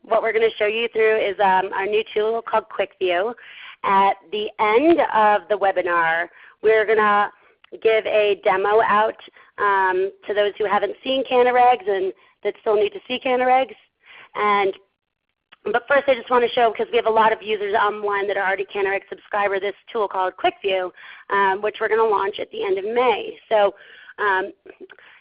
what we're going to show you through is our new tool called Quick View. At the end of the webinar, we're going to give a demo out to those who haven't seen CannaRegs and that still need to see CannaRegs. But first I just want to show, because we have a lot of users online that are already CannaRegs subscriber, this tool called Quick View, which we're going to launch at the end of May. So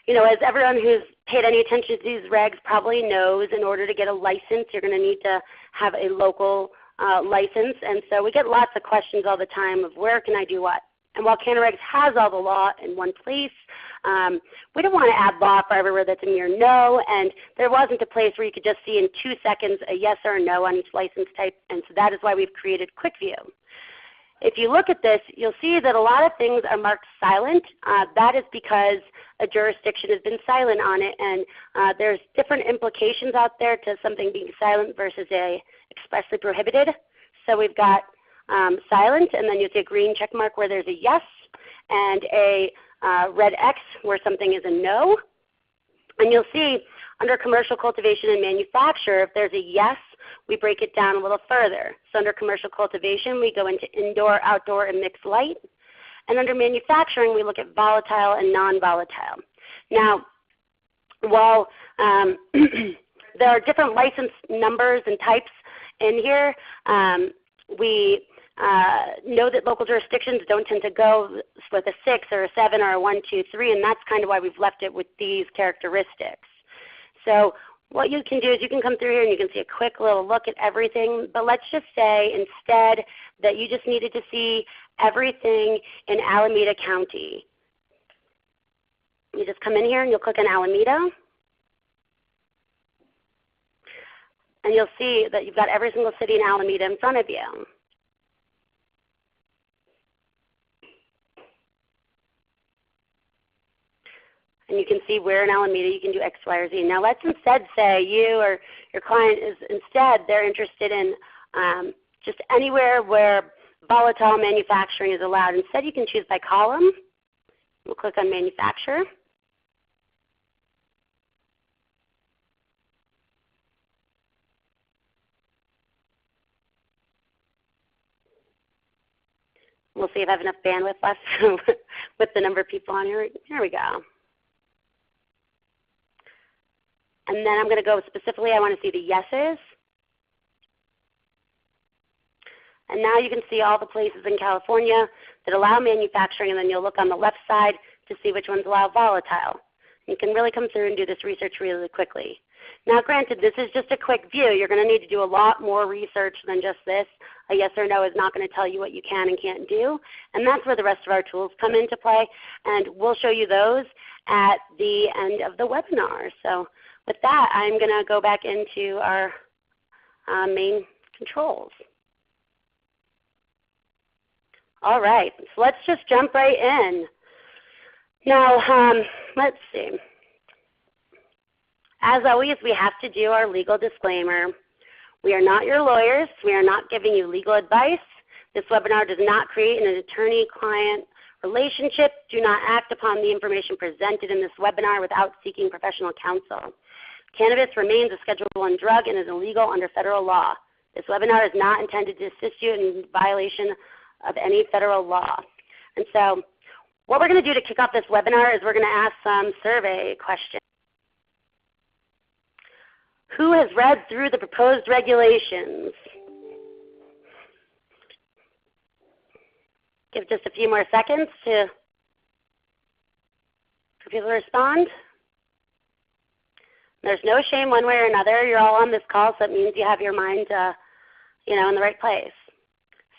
you know, as everyone who's paid any attention to these regs probably knows, in order to get a license, you're going to need to have a local license. And so we get lots of questions all the time of where can I do what? And while CannaRegs has all the law in one place, we don't want to add law for everywhere that's a mere no. And there wasn't a place where you could just see in 2 seconds a yes or a no on each license type. And so that is why we've created Quick View. If you look at this, you'll see that a lot of things are marked silent. That is because a jurisdiction has been silent on it, and there's different implications out there to something being silent versus a expressly prohibited. So we've got silent, and then you'll see a green check mark where there's a yes, and a red X where something is a no. And you'll see under commercial cultivation and manufacture, if there's a yes, we break it down a little further. So under commercial cultivation, we go into indoor, outdoor, and mixed light. And under manufacturing, we look at volatile and non-volatile. Now, while there are different license numbers and types in here, we know that local jurisdictions don't tend to go with a 6 or a 7 or a 1, 2, 3, and that's kind of why we've left it with these characteristics. So what you can do is you can come through here and you can see a quick little look at everything. But let's just say instead that you just needed to see everything in Alameda County. You just come in here and you'll click on Alameda. And you'll see that you've got every single city in Alameda in front of you. And you can see where in Alameda you can do X, Y, or Z. Now let's instead say you or your client is instead they're interested in just anywhere where volatile manufacturing is allowed. Instead you can choose by column. We'll click on manufacturer. We'll see if I have enough bandwidth left with the number of people on here. Here we go. And then I'm going to go specifically, I want to see the yeses. And now you can see all the places in California that allow manufacturing, and then you'll look on the left side to see which ones allow volatile. You can really come through and do this research really quickly. Now granted, this is just a quick view. You're going to need to do a lot more research than just this. A yes or no is not going to tell you what you can and can't do. And that's where the rest of our tools come into play. And we'll show you those at the end of the webinar. So with that, I'm going to go back into our main controls. All right, so let's just jump right in. Now, let's see. As always, we have to do our legal disclaimer. We are not your lawyers. We are not giving you legal advice. This webinar does not create an attorney-client relationship. Do not act upon the information presented in this webinar without seeking professional counsel. Cannabis remains a Schedule I drug and is illegal under federal law. This webinar is not intended to assist you in violation of any federal law. And so what we're going to do to kick off this webinar is we're going to ask some survey questions. Who has read through the proposed regulations? Give just a few more seconds for people to respond. There's no shame one way or another. You're all on this call, so it means you have your mind in the right place.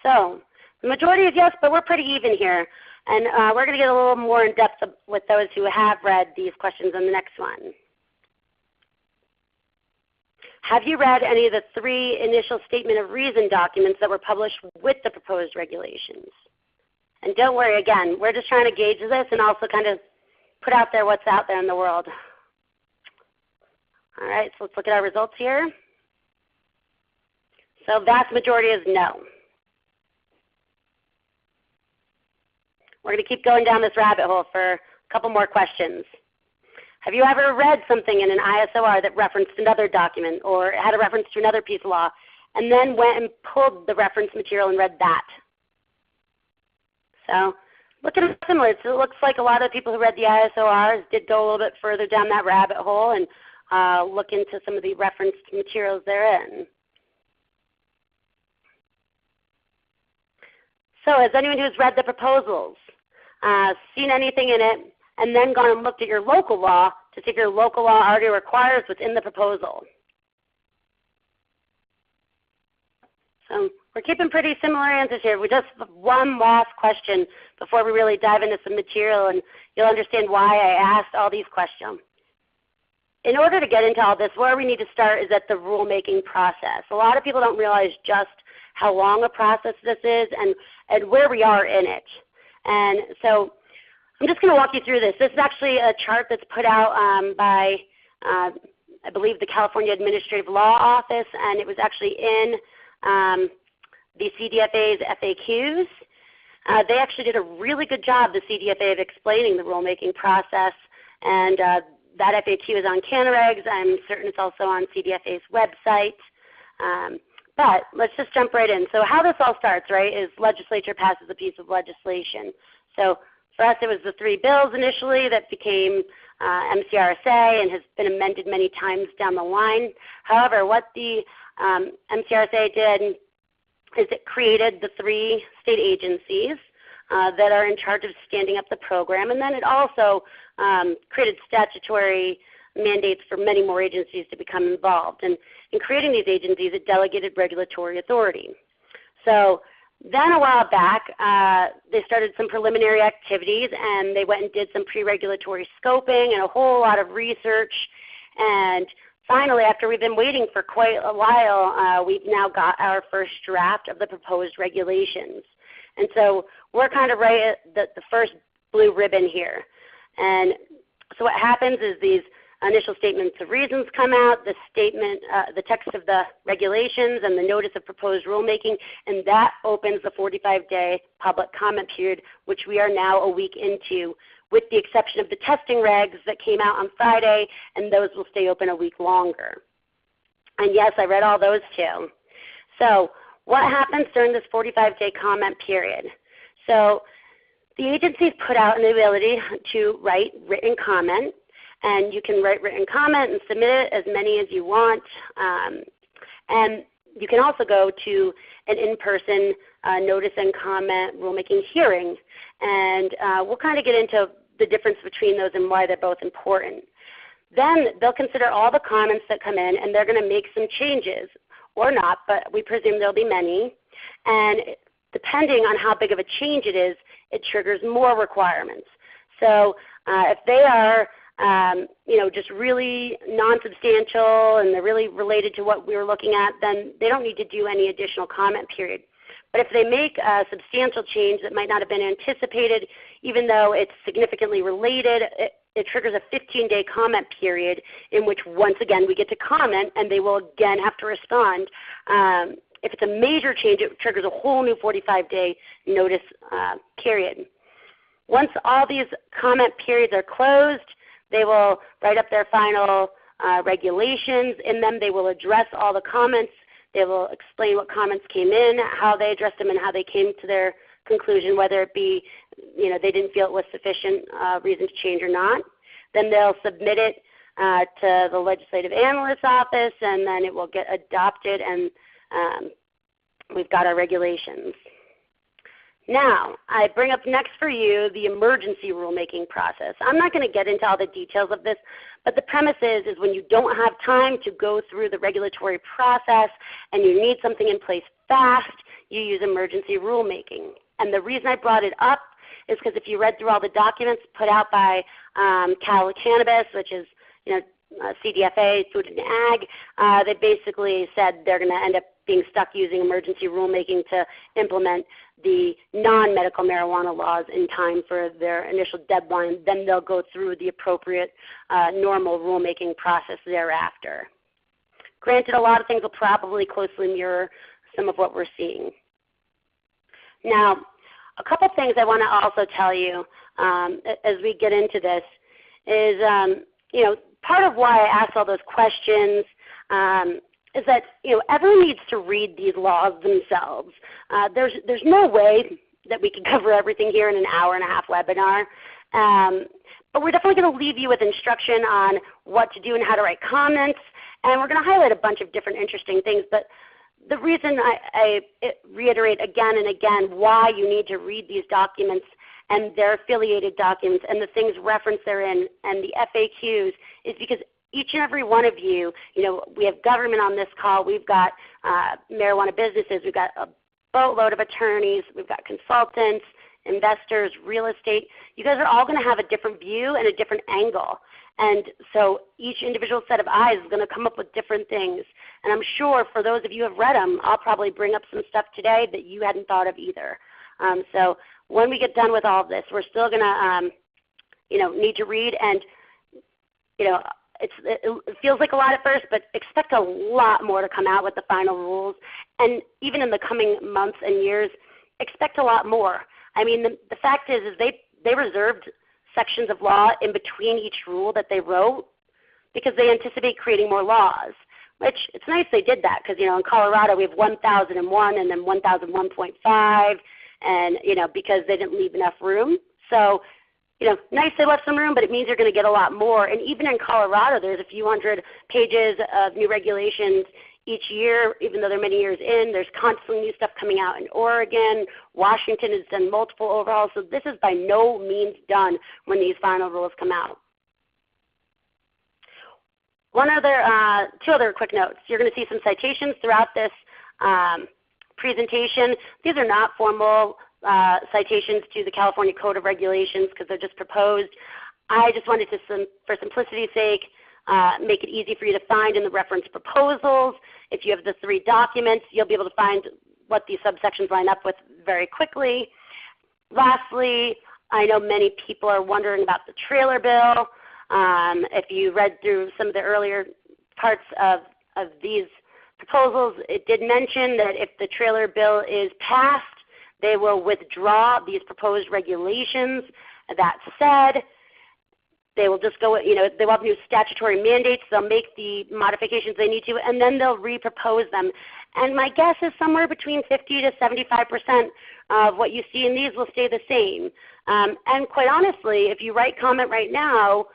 So the majority is yes, but we're pretty even here. And we're going to get a little more in depth with those who have read these questions in the next one. Have you read any of the 3 initial statement of reason documents that were published with the proposed regulations? And don't worry, again, we're just trying to gauge this and also kind of put out there what's out there in the world. All right, so let's look at our results here. So vast majority is no. We're going to keep going down this rabbit hole for a couple more questions. Have you ever read something in an ISOR that referenced another document or had a reference to another piece of law and then went and pulled the reference material and read that? So looking at similar, so it looks like a lot of people who read the ISORs did go a little bit further down that rabbit hole and look into some of the referenced materials therein. So has anyone who's read the proposals seen anything in it and then gone and looked at your local law to see if your local law already requires what's in the proposal? So we're keeping pretty similar answers here. We just have one last question before we really dive into some material, and you'll understand why I asked all these questions. In order to get into all this, where we need to start is at the rulemaking process. A lot of people don't realize just how long a process this is and where we are in it. And so I'm just going to walk you through this. This is actually a chart that's put out by, I believe, the California Administrative Law Office, and it was actually in the CDFA's FAQs. They actually did a really good job, the CDFA, of explaining the rulemaking process, and that FAQ is on CannaRegs. I'm certain it's also on CDFA's website. But let's just jump right in. So how this all starts, right, is legislature passes a piece of legislation. So for us, it was the 3 bills initially that became MCRSA and has been amended many times down the line. However, what the MCRSA did is it created the 3 state agencies that are in charge of standing up the program, and then it also created statutory mandates for many more agencies to become involved. And in creating these agencies, it delegated regulatory authority. So then a while back, they started some preliminary activities, and they went and did some pre-regulatory scoping and a whole lot of research. And finally, after we've been waiting for quite a while, we've now got our first draft of the proposed regulations. And so we're kind of right at the first blue ribbon here. And so what happens is these initial statements of reasons come out, the statement, the text of the regulations, and the notice of proposed rulemaking, and that opens the 45-day public comment period, which we are now a week into, with the exception of the testing regs that came out on Friday, and those will stay open a week longer. And yes, I read all those too. So what happens during this 45-day comment period? So the agencies put out an ability to write written comment, and you can write written comment and submit it as many as you want. And you can also go to an in-person notice and comment rulemaking hearing. And we'll kind of get into the difference between those and why they're both important. Then they'll consider all the comments that come in, and they're going to make some changes, or not, but we presume there'll be many. And depending on how big of a change it is, it triggers more requirements. So if they are just really non-substantial and they're really related to what we were looking at, then they don't need to do any additional comment period. But if they make a substantial change that might not have been anticipated, even though it's significantly related, it triggers a 15-day comment period in which once again we get to comment, and they will again have to respond. If it's a major change, it triggers a whole new 45-day notice period. Once all these comment periods are closed, they will write up their final regulations. In them they will address all the comments. They will explain what comments came in, how they addressed them, and how they came to their conclusion, whether it be they didn't feel it was sufficient reason to change or not. Then they'll submit it to the Legislative Analyst's Office, and then it will get adopted, and we've got our regulations. Now, I bring up next for you the emergency rulemaking process. I'm not going to get into all the details of this, but the premise is when you don't have time to go through the regulatory process and you need something in place fast, you use emergency rulemaking. And the reason I brought it up is because if you read through all the documents put out by CalCannabis, which is CDFA, Food and Ag, they basically said they're going to end up being stuck using emergency rulemaking to implement the non-medical marijuana laws in time for their initial deadline. Then they'll go through the appropriate normal rulemaking process thereafter. Granted, a lot of things will probably closely mirror some of what we're seeing. Now, a couple things I want to also tell you as we get into this is part of why I asked all those questions is that everyone needs to read these laws themselves. There's no way that we can cover everything here in an hour-and-a-half webinar. But we're definitely going to leave you with instruction on what to do and how to write comments, and we're going to highlight a bunch of different interesting things. But the reason I reiterate again and again why you need to read these documents and their affiliated documents and the things referenced therein and the FAQs is because each and every one of you, we have government on this call, we've got marijuana businesses, we've got a boatload of attorneys, we've got consultants, investors, real estate. You guys are all going to have a different view and a different angle. And so each individual set of eyes is going to come up with different things. And I'm sure for those of you who have read them, I'll probably bring up some stuff today that you hadn't thought of either. So when we get done with all of this, we're still going to need to read, and it feels like a lot at first, but expect a lot more to come out with the final rules. And even in the coming months and years, expect a lot more. I mean, the fact is they reserved sections of law in between each rule that they wrote because they anticipate creating more laws, which it's nice they did that because, in Colorado we have 1001 and then 1001.5, and, because they didn't leave enough room. So, nice they left some room, but it means you're going to get a lot more. And even in Colorado, there's a few hundred pages of new regulations each year, even though they're many years in. There's constantly new stuff coming out in Oregon. Washington has done multiple overhauls. So this is by no means done when these final rules come out. Two other quick notes. You're going to see some citations throughout this presentation. These are not formal citations to the California Code of Regulations because they're just proposed. I just wanted to, for simplicity's sake, make it easy for you to find in the reference proposals. If you have the 3 documents, you'll be able to find what these subsections line up with very quickly. Lastly, I know many people are wondering about the trailer bill. If you read through some of the earlier parts of these proposals, it did mention that if the trailer bill is passed, they will withdraw these proposed regulations. That said, they will just go, they will have new statutory mandates. They'll make the modifications they need to, and then they'll repropose them. And my guess is somewhere between 50 to 75% of what you see in these will stay the same. And quite honestly, if you write comment right now,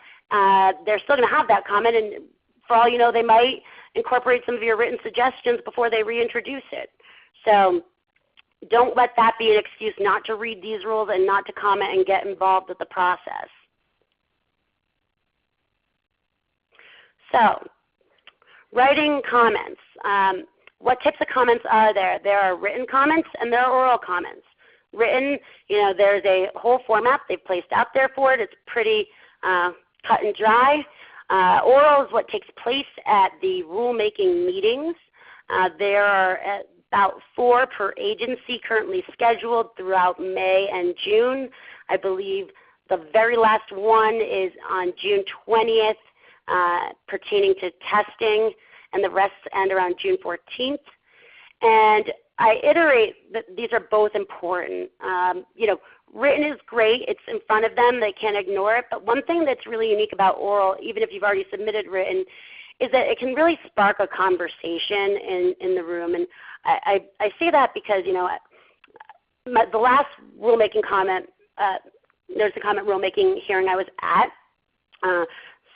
they're still going to have that comment, and for all you know, they might incorporate some of your written suggestions before they reintroduce it. So don't let that be an excuse not to read these rules and not to comment and get involved with the process. So, writing comments. What types of comments are there? There are written comments and there are oral comments. Written, there's a whole format they've placed out there for it. It's pretty cut and dry. Oral is what takes place at the rulemaking meetings. There are about 4 per agency currently scheduled throughout May and June. I believe the very last one is on June 20th. Pertaining to testing, and the rest end around June 14th. And I iterate that these are both important. Written is great. It's in front of them. They can't ignore it. But one thing that's really unique about oral, even if you've already submitted written, is that it can really spark a conversation in the room. And I say that because, the last rulemaking comment, notice the comment rulemaking hearing I was at,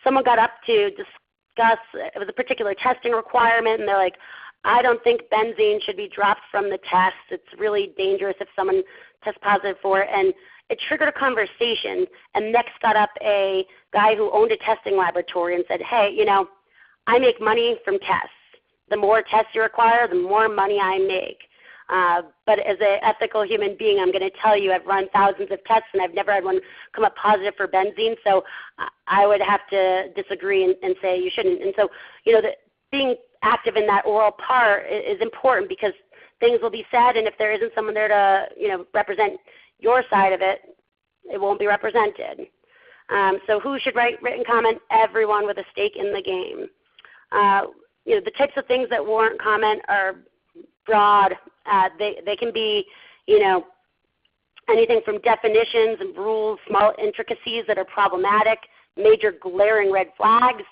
someone got up to discuss, it was a particular testing requirement, and they're like, I don't think benzene should be dropped from the test. It's really dangerous if someone tests positive for it. And it triggered a conversation, and next got up a guy who owned a testing laboratory and said, hey, I make money from tests. The more tests you require, the more money I make. But as an ethical human being, I'm going to tell you I've run thousands of tests and I've never had one come up positive for benzene, so I would have to disagree and say you shouldn't. And so, being active in that oral part is important because things will be said, and if there isn't someone there to represent your side of it, it won't be represented. So who should write written comment? Everyone with a stake in the game. The types of things that warrant comment are broad. They can be, anything from definitions and rules, small intricacies that are problematic, major glaring red flags,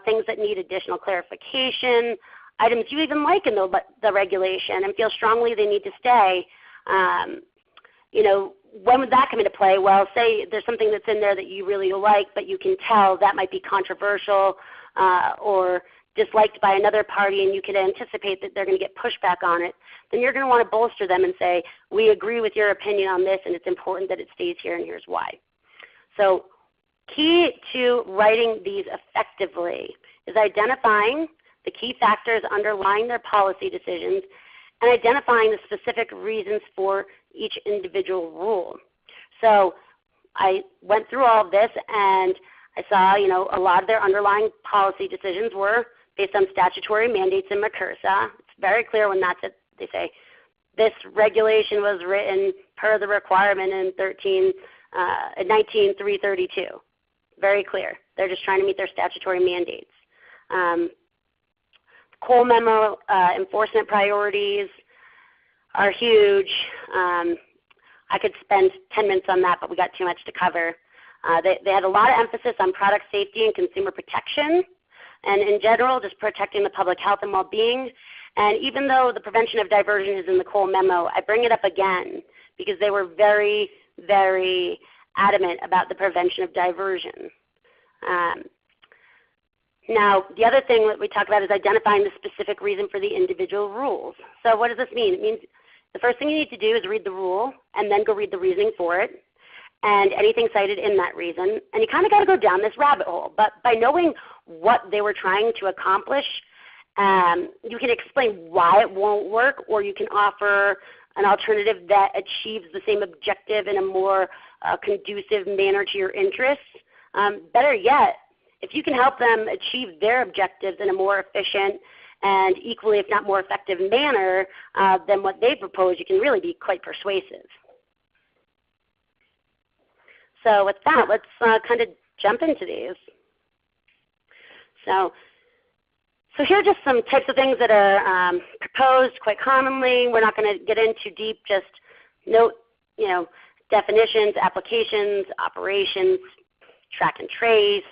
things that need additional clarification, items you even like in the regulation and feel strongly they need to stay. When would that come into play? Well, say there's something that's in there that you really like, but you can tell that might be controversial or disliked by another party, and you can anticipate that they're going to get pushback on it, then you're going to want to bolster them and say, we agree with your opinion on this, and it's important that it stays here, and here's why. So key to writing these effectively is identifying the key factors underlying their policy decisions and identifying the specific reasons for each individual rule. So I went through all of this, and I saw a lot of their underlying policy decisions were based on statutory mandates in MCRSA. It's very clear when that's it. They say this regulation was written per the requirement in 19332. Very clear. They're just trying to meet their statutory mandates. Cole memo enforcement priorities are huge. I could spend 10 minutes on that, but we got too much to cover. They had a lot of emphasis on product safety and consumer protection, and in general, just protecting the public health and well-being. And even though the prevention of diversion is in the Cole memo, I bring it up again because they were very, very adamant about the prevention of diversion. Now, the other thing that we talk about is identifying the specific reason for the individual rules. So what does this mean? It means the first thing you need to do is read the rule and then go read the reasoning for it and anything cited in that reason. And you kind of got to go down this rabbit hole. But by knowing what they were trying to accomplish, you can explain why it won't work, or you can offer an alternative that achieves the same objective in a more conducive manner to your interests. Better yet, if you can help them achieve their objectives in a more efficient and equally, if not more effective manner than what they propose, you can really be quite persuasive. So with that, let's kind of jump into these. So here are just some types of things that are proposed quite commonly. We're not going to get into deep, just note, definitions, applications, operations, track and trace,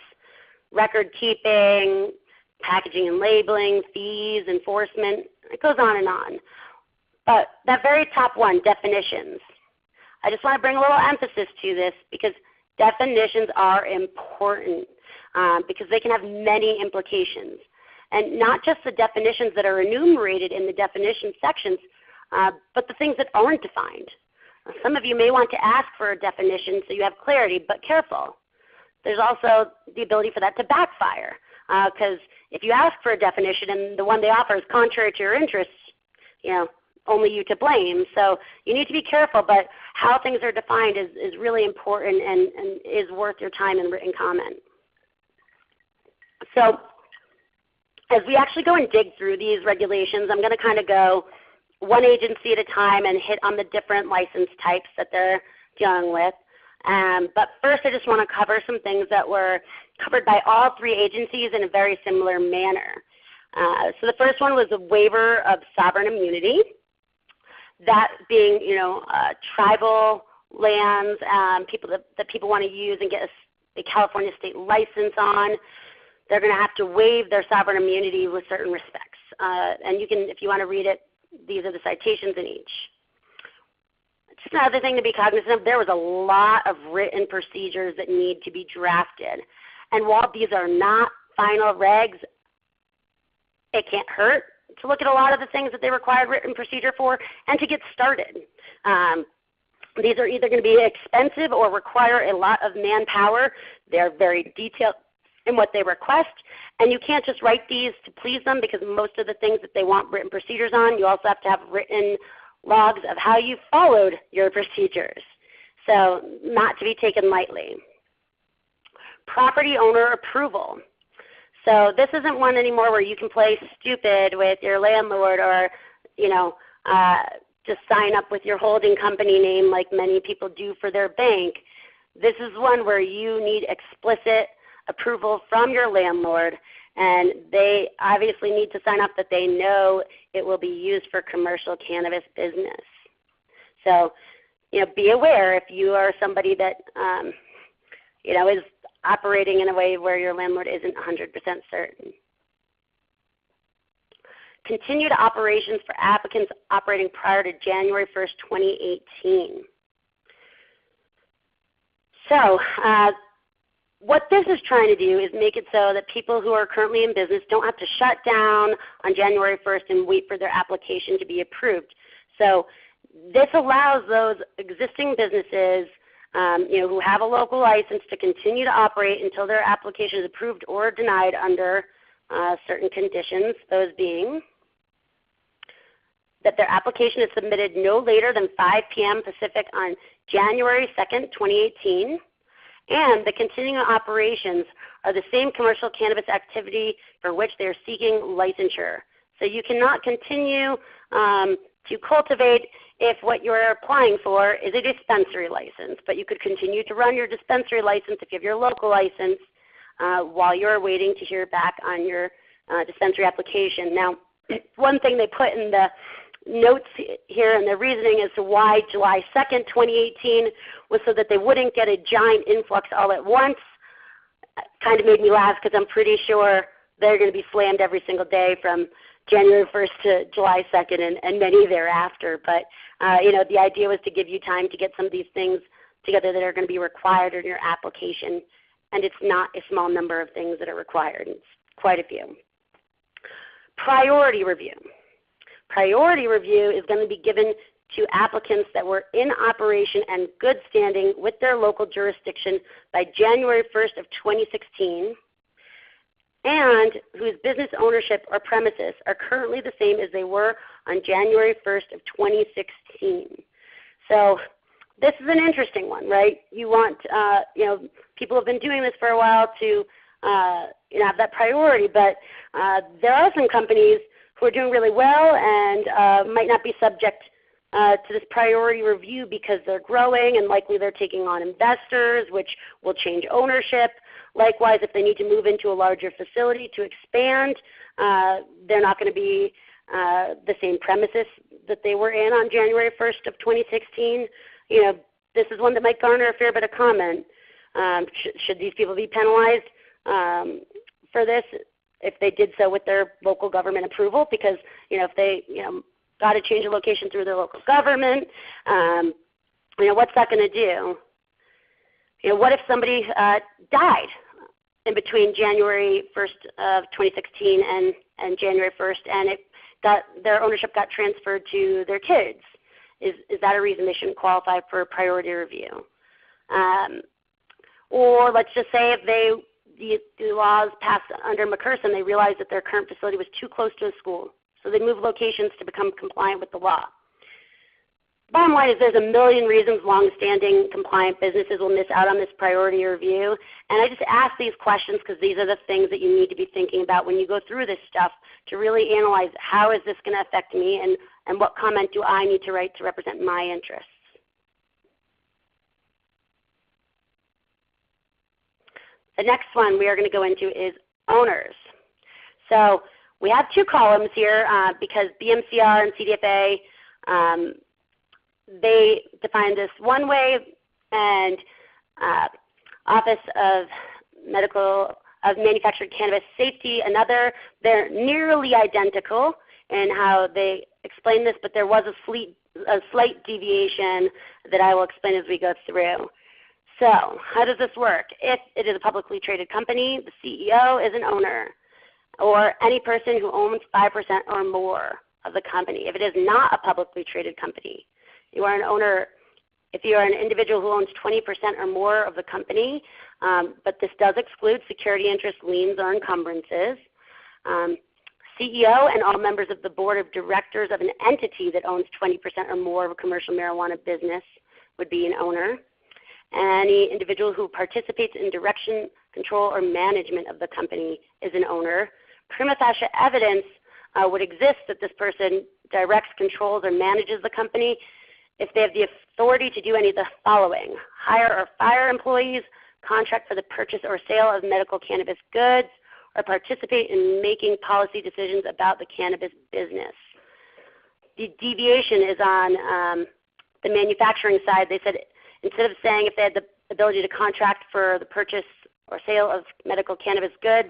record keeping, packaging and labeling, fees, enforcement. It goes on and on. But that very top one, definitions. I just want to bring a little emphasis to this because definitions are important because they can have many implications. And not just the definitions that are enumerated in the definition sections, but the things that aren't defined. Some of you may want to ask for a definition so you have clarity, but careful. There's also the ability for that to backfire because if you ask for a definition and the one they offer is contrary to your interests, only you to blame. So you need to be careful, but how things are defined is really important and is worth your time in written comment. So as we actually go and dig through these regulations, I'm going to kind of go one agency at a time and hit on the different license types that they're dealing with. But first I just want to cover some things that were covered by all three agencies in a very similar manner. So the first one was a waiver of sovereign immunity. That being, tribal lands, people that people want to use and get a California state license on. They're going to have to waive their sovereign immunity with certain respects. And you can, if you want to read it, these are the citations in each. Just another thing to be cognizant of, there was a lot of written procedures that need to be drafted. And while these are not final regs, it can't hurt to look at a lot of the things that they required written procedure for and to get started. These are either going to be expensive or require a lot of manpower. They're very detailed in what they request, and you can't just write these to please them because most of the things that they want written procedures on, you also have to have written logs of how you followed your procedures. So not to be taken lightly. Property owner approval. So this isn't one anymore where you can play stupid with your landlord or, just sign up with your holding company name like many people do for their bank. This is one where you need explicit approval from your landlord, and they obviously need to sign up that they know it will be used for commercial cannabis business. So be aware if you are somebody that is operating in a way where your landlord isn't 100% certain. Continued operations for applicants operating prior to January 1st, 2018. So what this is trying to do is make it so that people who are currently in business don't have to shut down on January 1st and wait for their application to be approved. So this allows those existing businesses who have a local license to continue to operate until their application is approved or denied under certain conditions, those being that their application is submitted no later than 5 p.m. Pacific on January 2nd, 2018, and the continuing operations are the same commercial cannabis activity for which they are seeking licensure. So you cannot continue to cultivate if what you're applying for is a dispensary license, but you could continue to run your dispensary license if you have your local license while you're waiting to hear back on your dispensary application. Now, one thing they put in the notes here and the reasoning as to why July 2nd, 2018 was so that they wouldn't get a giant influx all at once. Kind of made me laugh because I'm pretty sure they're going to be slammed every single day from January 1st to July 2nd and many thereafter. But the idea was to give you time to get some of these things together that are going to be required in your application. And it's not a small number of things that are required. It's quite a few. Priority review. Priority review is going to be given to applicants that were in operation and good standing with their local jurisdiction by January 1st of 2016 and whose business ownership or premises are currently the same as they were on January 1st of 2016. So this is an interesting one, right? You want, people have been doing this for a while to have that priority, but there are some companies who are doing really well and might not be subject to this priority review because they're growing and likely they're taking on investors, which will change ownership. Likewise, if they need to move into a larger facility to expand, they're not going to be the same premises that they were in on January 1st of 2016. This is one that might garner a fair bit of comment. Should these people be penalized for this if they did so with their local government approval? Because if they got to change a location through their local government, what's that going to do? What if somebody died in between January 1st of 2016 and January 1st, and their ownership got transferred to their kids? Is that a reason they shouldn't qualify for a priority review? Or let's just say if the laws passed under McPherson, they realized that their current facility was too close to a school, so they moved locations to become compliant with the law. Bottom line is there's a million reasons long-standing compliant businesses will miss out on this priority review. And I just ask these questions because these are the things that you need to be thinking about when you go through this stuff to really analyze how is this going to affect me and what comment do I need to write to represent my interests. The next one we are going to go into is owners. So we have two columns here because BMCR and CDFA they define this one way, and Office of Manufactured Cannabis Safety another. They're nearly identical in how they explain this, but there was a slight deviation that I will explain as we go through. So how does this work? If it is a publicly traded company, the CEO is an owner, or any person who owns 5% or more of the company. If it is not a publicly traded company, you are an owner. If you are an individual who owns 20% or more of the company, but this does exclude security interest, liens, or encumbrances. CEO and all members of the board of directors of an entity that owns 20% or more of a commercial marijuana business would be an owner. Any individual who participates in direction, control, or management of the company is an owner. Prima facie evidence would exist that this person directs, controls, or manages the company if they have the authority to do any of the following: hire or fire employees, contract for the purchase or sale of medical cannabis goods, or participate in making policy decisions about the cannabis business. The deviation is on the manufacturing side, they said instead of saying if they had the ability to contract for the purchase or sale of medical cannabis goods,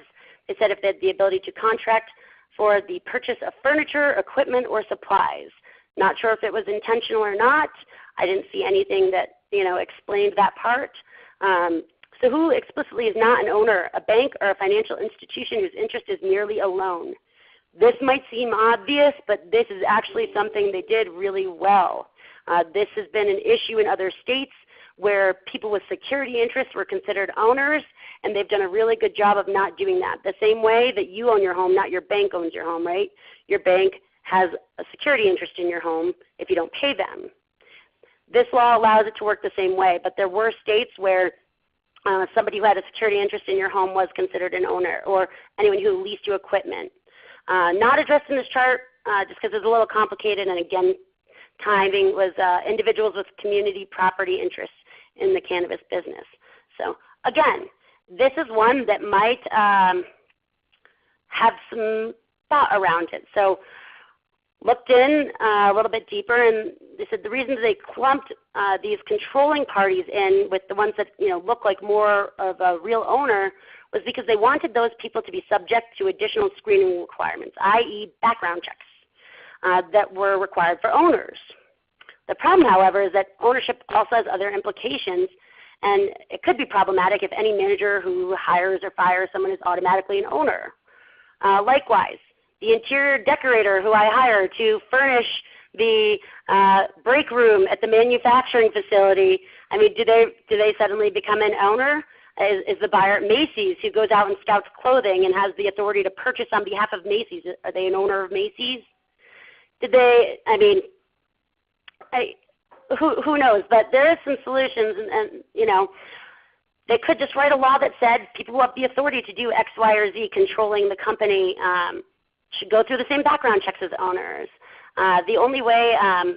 they said if they had the ability to contract for the purchase of furniture, equipment, or supplies. Not sure if it was intentional or not. I didn't see anything that explained that part. So who explicitly is not an owner, a bank or a financial institution whose interest is merely a loan? This might seem obvious, but this is actually something they did really well. This has been an issue in other states where people with security interests were considered owners, and they've done a really good job of not doing that. The same way that you own your home, not your bank owns your home, right? Your bank has a security interest in your home if you don't pay them. This law allows it to work the same way, but there were states where somebody who had a security interest in your home was considered an owner, or anyone who leased you equipment. Not addressed in this chart just because it's a little complicated, and again, timing was individuals with community property interests in the cannabis business. So again, this is one that might have some thought around it. So looked in a little bit deeper, and they said the reason they clumped these controlling parties in with the ones that look like more of a real owner was because they wanted those people to be subject to additional screening requirements, i.e. background checks that were required for owners. The problem, however, is that ownership also has other implications, and it could be problematic if any manager who hires or fires someone is automatically an owner. Likewise, the interior decorator who I hire to furnish the break room at the manufacturing facility, I mean, do they suddenly become an owner? Is the buyer at Macy's who goes out and scouts clothing and has the authority to purchase on behalf of Macy's, are they an owner of Macy's? Who knows? But there is some solutions, and they could just write a law that said people who have the authority to do X, Y, or Z controlling the company should go through the same background checks as owners. The only way,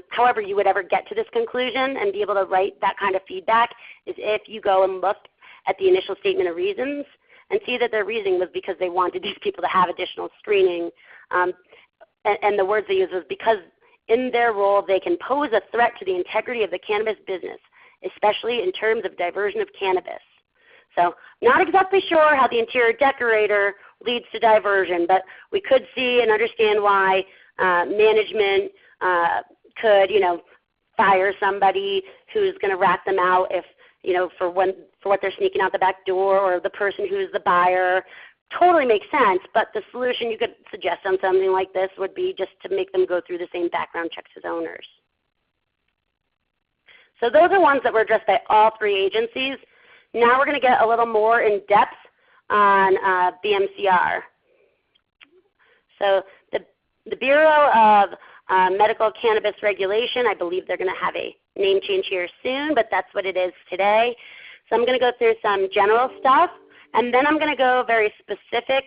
however, you would ever get to this conclusion and be able to write that kind of feedback is if you go and look at the initial statement of reasons and see that their reasoning was because they wanted these people to have additional screening. And the words they used was because in their role they can pose a threat to the integrity of the cannabis business, especially in terms of diversion of cannabis. So not exactly sure how the interior decorator leads to diversion, but we could see and understand why management could, fire somebody who's going to rat them out if, for what they're sneaking out the back door, or the person who's the buyer. Totally makes sense, but the solution you could suggest on something like this would be just to make them go through the same background checks as owners. So those are ones that were addressed by all three agencies. Now we're going to get a little more in depth on BMCR. So the Bureau of Medical Cannabis Regulation, I believe they're going to have a name change here soon, but that's what it is today. So I'm going to go through some general stuff, and then I'm going to go very specific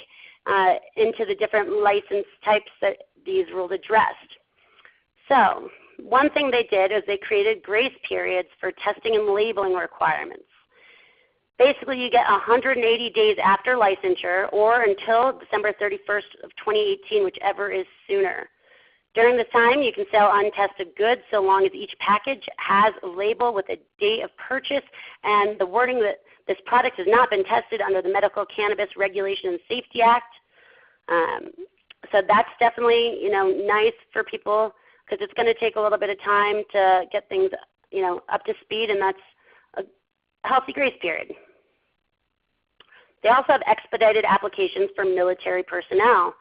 into the different license types that these rules addressed. So one thing they did is they created grace periods for testing and labeling requirements. Basically, you get 180 days after licensure or until December 31st of 2018, whichever is sooner. During this time, you can sell untested goods so long as each package has a label with a date of purchase and the wording that this product has not been tested under the Medical Cannabis Regulation and Safety Act. So that's definitely nice for people because it's going to take a little bit of time to get things up to speed, and that's a healthy grace period. They also have expedited applications for military personnel.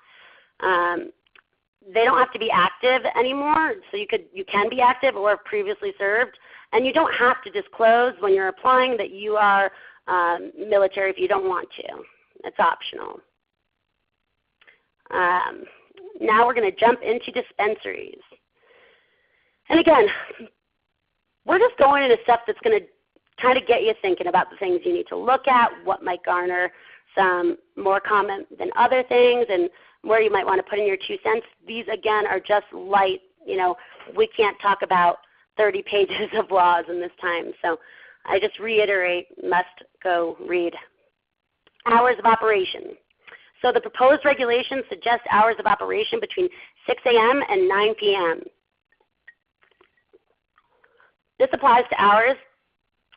They don't have to be active anymore, so you can be active or have previously served, and you don't have to disclose when you're applying that you are military if you don't want to. It's optional. Now we're going to jump into dispensaries. And again, we're just going into stuff that's going to kind of get you thinking about the things you need to look at, what might garner some more comment than other things, and where you might want to put in your 2 cents. These, again, are just light. We can't talk about 30 pages of laws in this time. So I just reiterate, must go read. Hours of operation. So the proposed regulations suggest hours of operation between 6 a.m. and 9 p.m. This applies to hours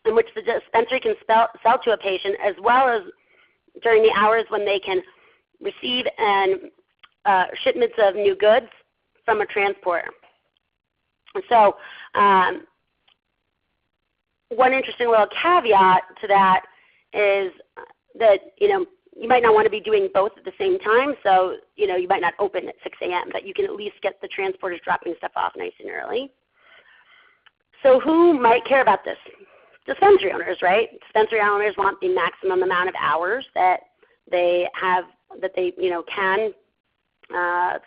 in which the dispensary can sell to a patient, as well as during the hours when they can receive shipments of new goods from a transporter. So one interesting little caveat to that is that you might not want to be doing both at the same time. So you might not open at 6 a.m., but you can at least get the transporters dropping stuff off nice and early. So who might care about this? Dispensary owners, right? Dispensary owners want the maximum amount of hours that they have, that they can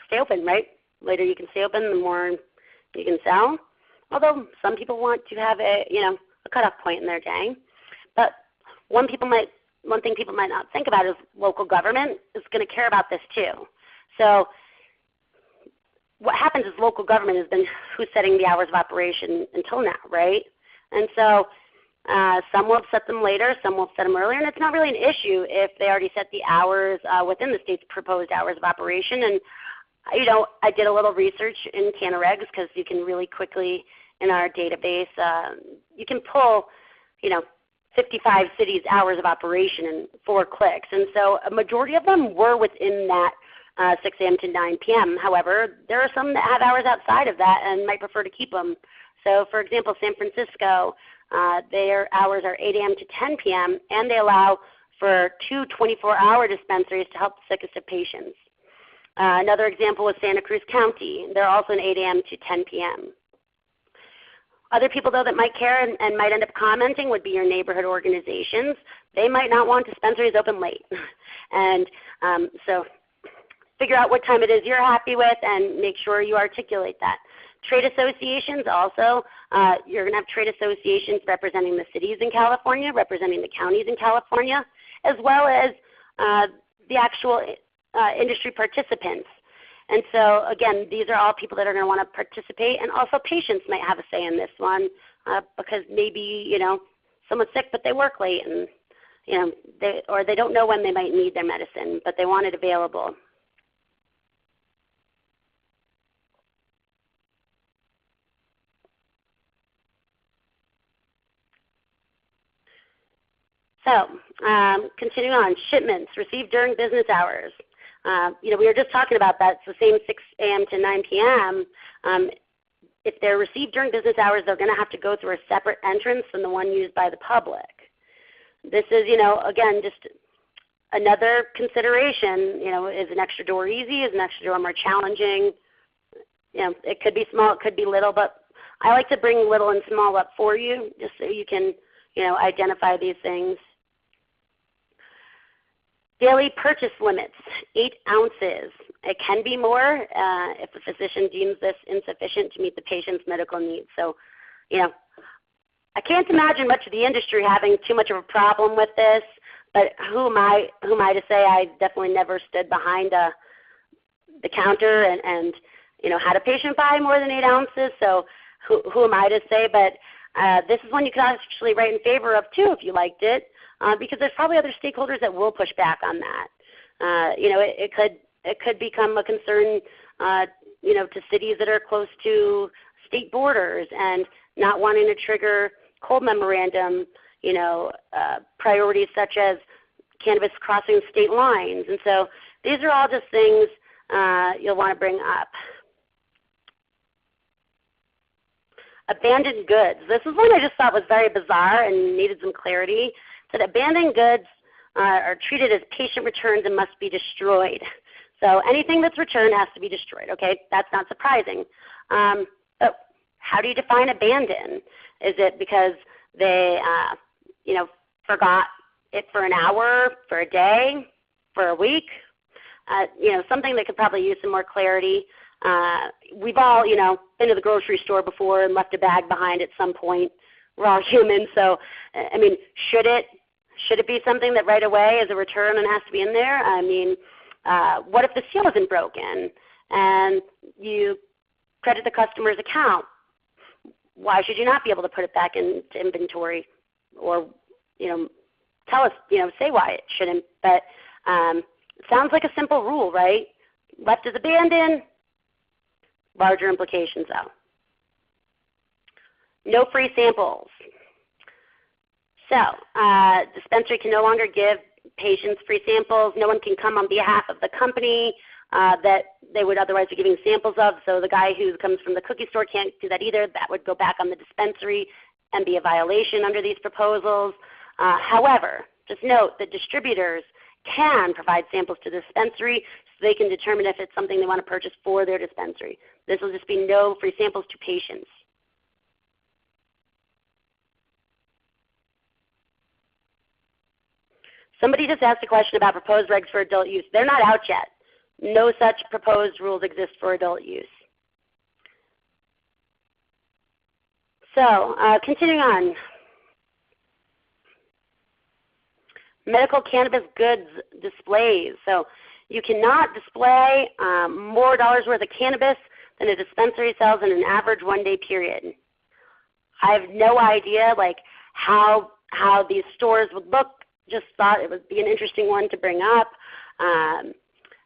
stay open, right? The later you can stay open, the more you can sell. Although some people want to have a cutoff point in their day. But one thing people might not think about is local government is going to care about this too. So what happens is local government has been who's setting the hours of operation until now, right? And so some will set them later, some will set them earlier, and it's not really an issue if they already set the hours within the state's proposed hours of operation. And I did a little research in CannaRegs because you can really quickly in our database, you can pull 55 cities' hours of operation in 4 clicks. And so a majority of them were within that 6 a.m. to 9 p.m. However, there are some that have hours outside of that and might prefer to keep them. So for example, San Francisco, their hours are 8 a.m. to 10 p.m. and they allow for 2 24-hour dispensaries to help the sickest of patients. Another example was Santa Cruz County. They're also an 8 a.m. to 10 p.m. Other people, though, that might care and might end up commenting would be your neighborhood organizations. They might not want dispensaries open late. And so figure out what time it is you're happy with and make sure you articulate that. Trade associations also, you're going to have trade associations representing the cities in California, representing the counties in California, as well as the actual industry participants. And so again, these are all people that are going to want to participate, and also patients might have a say in this one because maybe someone's sick but they work late, and they don't know when they might need their medicine, but they want it available. So continuing on, shipments received during business hours. We were just talking about that. It's the same 6 a.m. to 9 p.m. If they're received during business hours, they're going to have to go through a separate entrance than the one used by the public. This is, again, just another consideration. Is an extra door easy? Is an extra door more challenging? It could be small, it could be little, but I like to bring little and small up for you just so you can, identify these things. Daily purchase limits, 8 ounces. It can be more if the physician deems this insufficient to meet the patient's medical needs. So, I can't imagine much of the industry having too much of a problem with this, but who am I to say? I definitely never stood behind the counter and had a patient buy more than 8 ounces, so who am I to say? But this is one you could actually write in favor of too if you liked it. Because there's probably other stakeholders that will push back on that. It could become a concern, to cities that are close to state borders and not wanting to trigger cold memorandum, priorities such as cannabis crossing state lines. And so these are all just things you'll want to bring up. Abandoned goods. This is one I just thought was very bizarre and needed some clarity. That abandoned goods are treated as patient returns and must be destroyed. So anything that's returned has to be destroyed, okay? That's not surprising. But how do you define abandon? Is it because they, forgot it for an hour, for a day, for a week? Something that could probably use some more clarity. We've all, been to the grocery store before and left a bag behind at some point. We're all human, so I mean, should it be something that right away is a return and has to be in there? I mean, what if the seal isn't broken and you credit the customer's account? Why should you not be able to put it back into inventory, or tell us, say why it shouldn't? But it sounds like a simple rule, right? Left as abandoned, larger implications though. No free samples. So dispensary can no longer give patients free samples. No one can come on behalf of the company that they would otherwise be giving samples of. So the guy who comes from the cookie store can't do that either. That would go back on the dispensary and be a violation under these proposals. However, just note that distributors can provide samples to the dispensary so they can determine if it's something they want to purchase for their dispensary. This will just be no free samples to patients. Somebody just asked a question about proposed regs for adult use. They're not out yet. No such proposed rules exist for adult use. So continuing on. Medical cannabis goods displays. So you cannot display more dollars worth of cannabis than a dispensary sells in an average one-day period. I have no idea like how these stores would look. Just thought it would be an interesting one to bring up.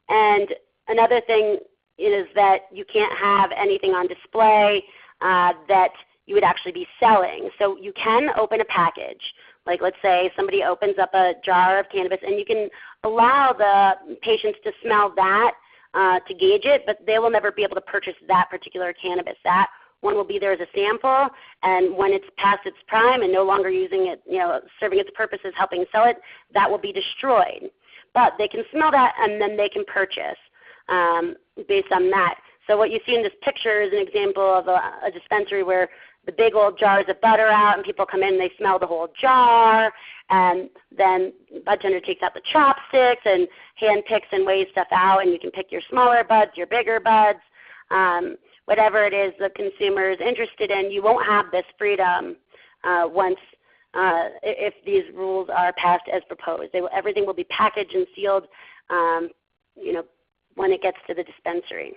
And another thing is that you can't have anything on display that you would actually be selling. So you can open a package. Like let's say somebody opens up a jar of cannabis and you can allow the patients to smell that to gauge it, but they will never be able to purchase that particular cannabis. That one will be there as a sample, and when it's past its prime and no longer using it, serving its purposes, helping sell it, that will be destroyed. But they can smell that and then they can purchase based on that. So what you see in this picture is an example of a dispensary where the big old jars of bud are out and people come in and they smell the whole jar, and then bud tender takes out the chopsticks and hand picks and weighs stuff out, and you can pick your smaller buds, your bigger buds, whatever it is the consumer is interested in. You won't have this freedom once if these rules are passed as proposed. Everything will be packaged and sealed when it gets to the dispensary.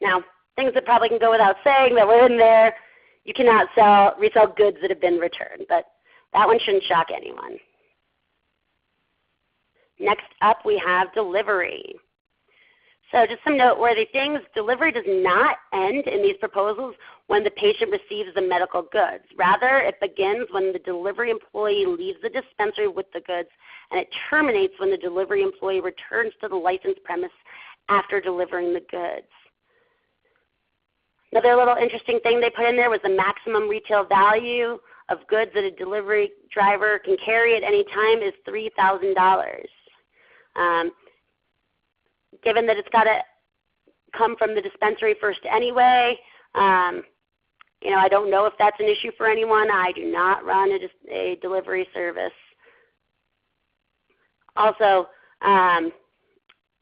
Now, things that probably can go without saying that were in there, you cannot resell goods that have been returned, but that one shouldn't shock anyone. Next up we have delivery. So just some noteworthy things. Delivery does not end in these proposals when the patient receives the medical goods. Rather, it begins when the delivery employee leaves the dispensary with the goods, and it terminates when the delivery employee returns to the licensed premise after delivering the goods. Another little interesting thing they put in there was the maximum retail value of goods that a delivery driver can carry at any time is $3,000. Given that it's got to come from the dispensary first anyway, I don't know if that's an issue for anyone. I do not run a delivery service. Also,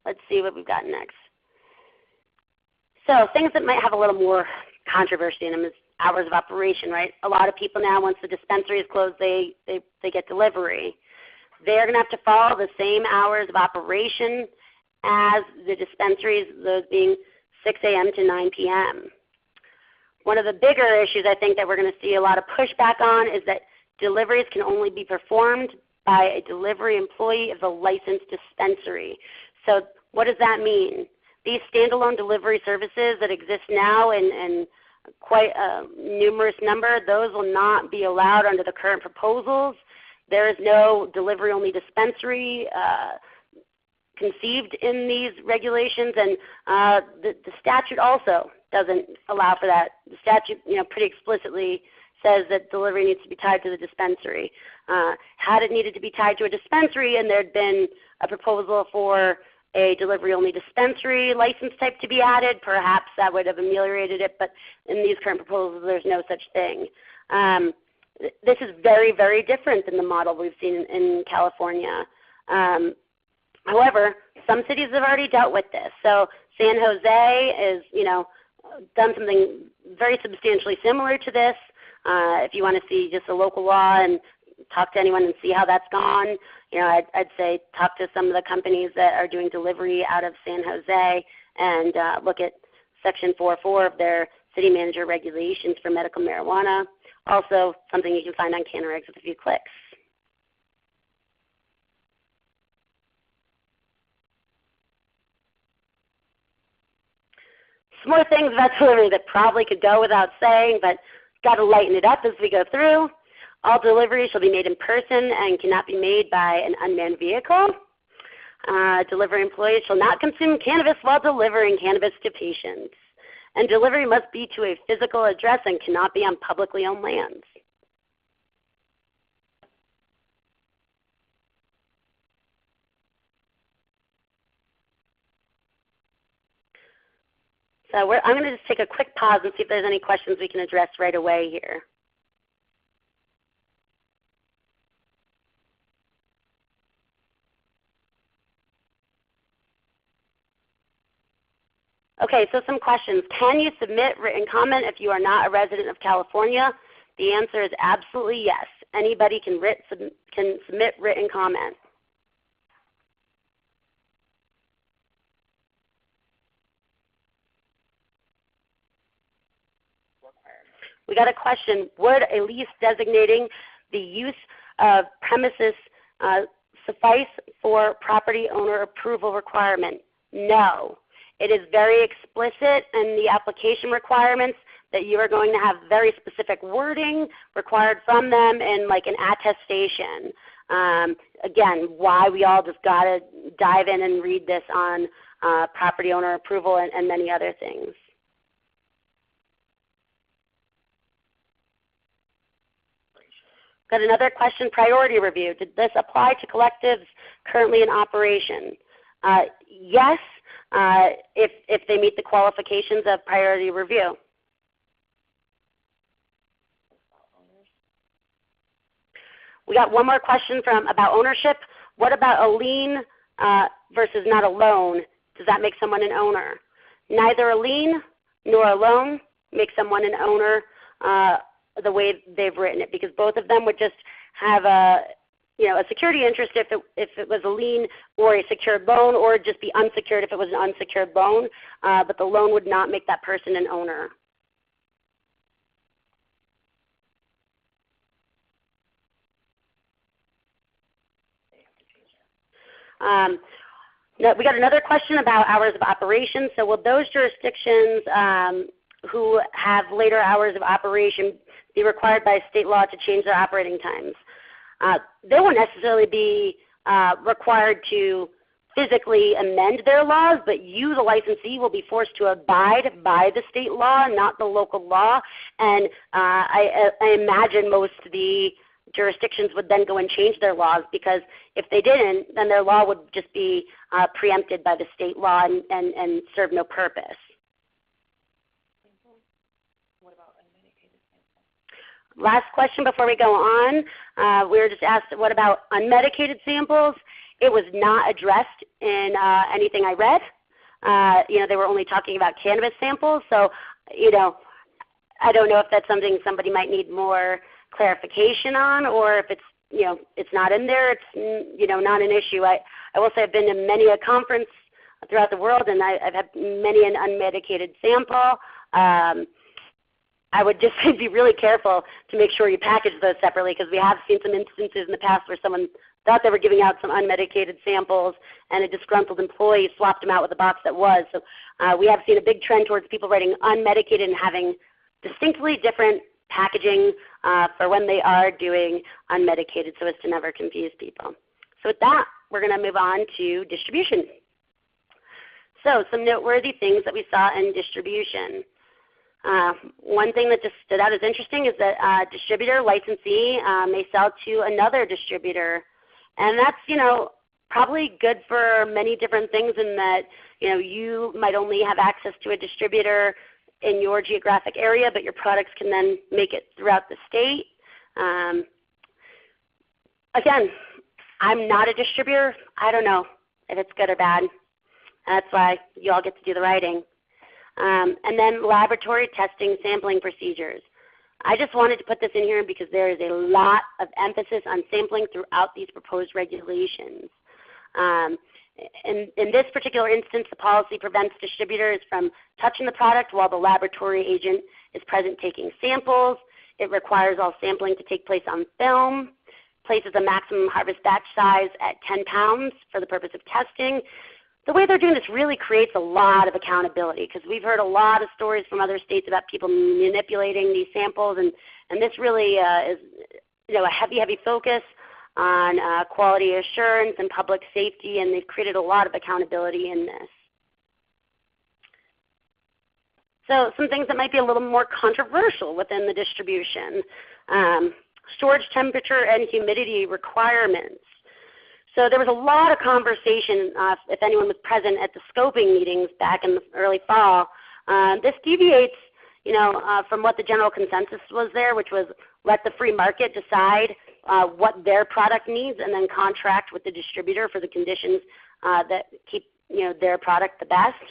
let's see what we've got next. So things that might have a little more controversy in them is hours of operation, right? A lot of people now, once the dispensary is closed, they get delivery. They're going to have to follow the same hours of operation as the dispensaries, those being 6 a.m. to 9 p.m. One of the bigger issues I think that we're going to see a lot of pushback on is that deliveries can only be performed by a delivery employee of a licensed dispensary. So what does that mean? These standalone delivery services that exist now in quite a numerous number, those will not be allowed under the current proposals. There is no delivery-only dispensary conceived in these regulations, and the statute also doesn't allow for that. The statute pretty explicitly says that delivery needs to be tied to the dispensary. Had it needed to be tied to a dispensary and there had been a proposal for a delivery-only dispensary license type to be added, perhaps that would have ameliorated it, but in these current proposals there's no such thing. This is very, very different than the model we've seen in California. However, some cities have already dealt with this. So San Jose is, done something very substantially similar to this. If you want to see just a local law and talk to anyone and see how that's gone, I'd say talk to some of the companies that are doing delivery out of San Jose and look at Section 4.4 of their city manager regulations for medical marijuana. Also something you can find on CannaRegs with a few clicks. some more things about delivery that probably could go without saying, but got to lighten it up as we go through. All deliveries shall be made in person and cannot be made by an unmanned vehicle. Delivery employees shall not consume cannabis while delivering cannabis to patients. And delivery must be to a physical address and cannot be on publicly owned lands. So I'm going to just take a quick pause and see if there's any questions we can address right away here. Okay, so some questions. Can you submit written comment if you are not a resident of California? The answer is absolutely yes. Anybody can submit written comment. We got a question. Would a lease designating the use of premises suffice for property owner approval requirement? No. It is very explicit in the application requirements that you are going to have very specific wording required from them and like an attestation. Again, why we all just got to dive in and read this on property owner approval and many other things. Got another question, priority review. Did this apply to collectives currently in operation? Yes, if they meet the qualifications of priority review. We got one more question about ownership. What about a lien versus not a loan? Does that make someone an owner? Neither a lien nor a loan makes someone an owner the way they've written it, because both of them would just have a security interest if it was a lien or a secured loan, or just be unsecured if it was an unsecured loan, but the loan would not make that person an owner. We got another question about hours of operation. So will those jurisdictions who have later hours of operation be required by state law to change their operating times? They won't necessarily be required to physically amend their laws, but you, the licensee, will be forced to abide by the state law, not the local law. And I imagine most of the jurisdictions would then go and change their laws, because if they didn't, then their law would just be preempted by the state law and serve no purpose. Last question before we go on. We were just asked, what about unmedicated samples? It was not addressed in anything I read. They were only talking about cannabis samples. So, I don't know if that's something somebody might need more clarification on, or if it's not in there. It's not an issue. I will say I've been to many a conference throughout the world, and I've had many an unmedicated sample. I would just say be really careful to make sure you package those separately, because we have seen some instances in the past where someone thought they were giving out some unmedicated samples and a disgruntled employee swapped them out with a box that was. So we have seen a big trend towards people writing unmedicated and having distinctly different packaging for when they are doing unmedicated, so as to never confuse people. So with that, we're going to move on to distribution. So some noteworthy things that we saw in distribution. One thing that just stood out as interesting is that a distributor licensee may sell to another distributor. And that's, probably good for many different things, in that, you might only have access to a distributor in your geographic area, but your products can then make it throughout the state. Again, I'm not a distributor. I don't know if it's good or bad. That's why you all get to do the writing. And then laboratory testing sampling procedures. I just wanted to put this in here because there is a lot of emphasis on sampling throughout these proposed regulations. In this particular instance, the policy prevents distributors from touching the product while the laboratory agent is present taking samples. It requires all sampling to take place on film, places a maximum harvest batch size at 10 pounds for the purpose of testing, the way they're doing this really creates a lot of accountability, because we've heard a lot of stories from other states about people manipulating these samples, and this really is a heavy focus on quality assurance and public safety, and they've created a lot of accountability in this. So some things that might be a little more controversial within the distribution. Storage temperature and humidity requirements. So there was a lot of conversation, if anyone was present at the scoping meetings back in the early fall. This deviates from what the general consensus was there, which was let the free market decide what their product needs and then contract with the distributor for the conditions that keep their product the best.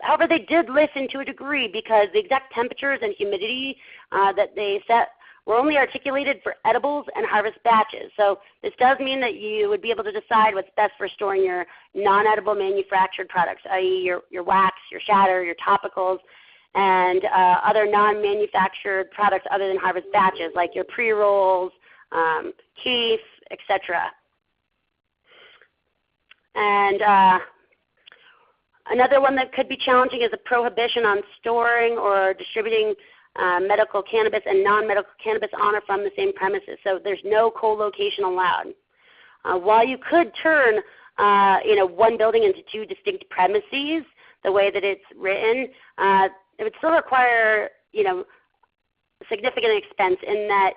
However, they did listen to a degree, because the exact temperatures and humidity that they set were only articulated for edibles and harvest batches. So this does mean that you would be able to decide what's best for storing your non-edible manufactured products, i.e. your wax, your shatter, your topicals, and other non-manufactured products other than harvest batches, like your pre-rolls, keef, etc. And another one that could be challenging is a prohibition on storing or distributing medical cannabis and non-medical cannabis on or from the same premises. So there's no co-location allowed. While you could turn one building into two distinct premises, the way that it's written, it would still require significant expense, in that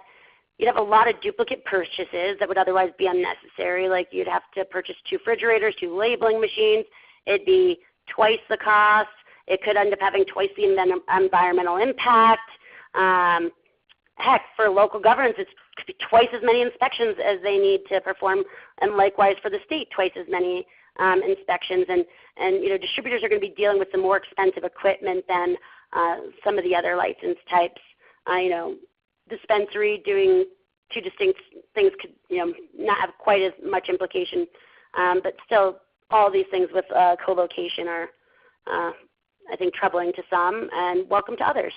you'd have a lot of duplicate purchases that would otherwise be unnecessary. Like you'd have to purchase 2 refrigerators, 2 labeling machines. It'd be twice the cost. It could end up having twice the environmental impact. Heck, for local governments, it could be twice as many inspections as they need to perform, and likewise for the state, twice as many inspections. And distributors are going to be dealing with some more expensive equipment than some of the other license types. Dispensary doing 2 distinct things could not have quite as much implication, but still all these things with co-location are I think troubling to some and welcome to others.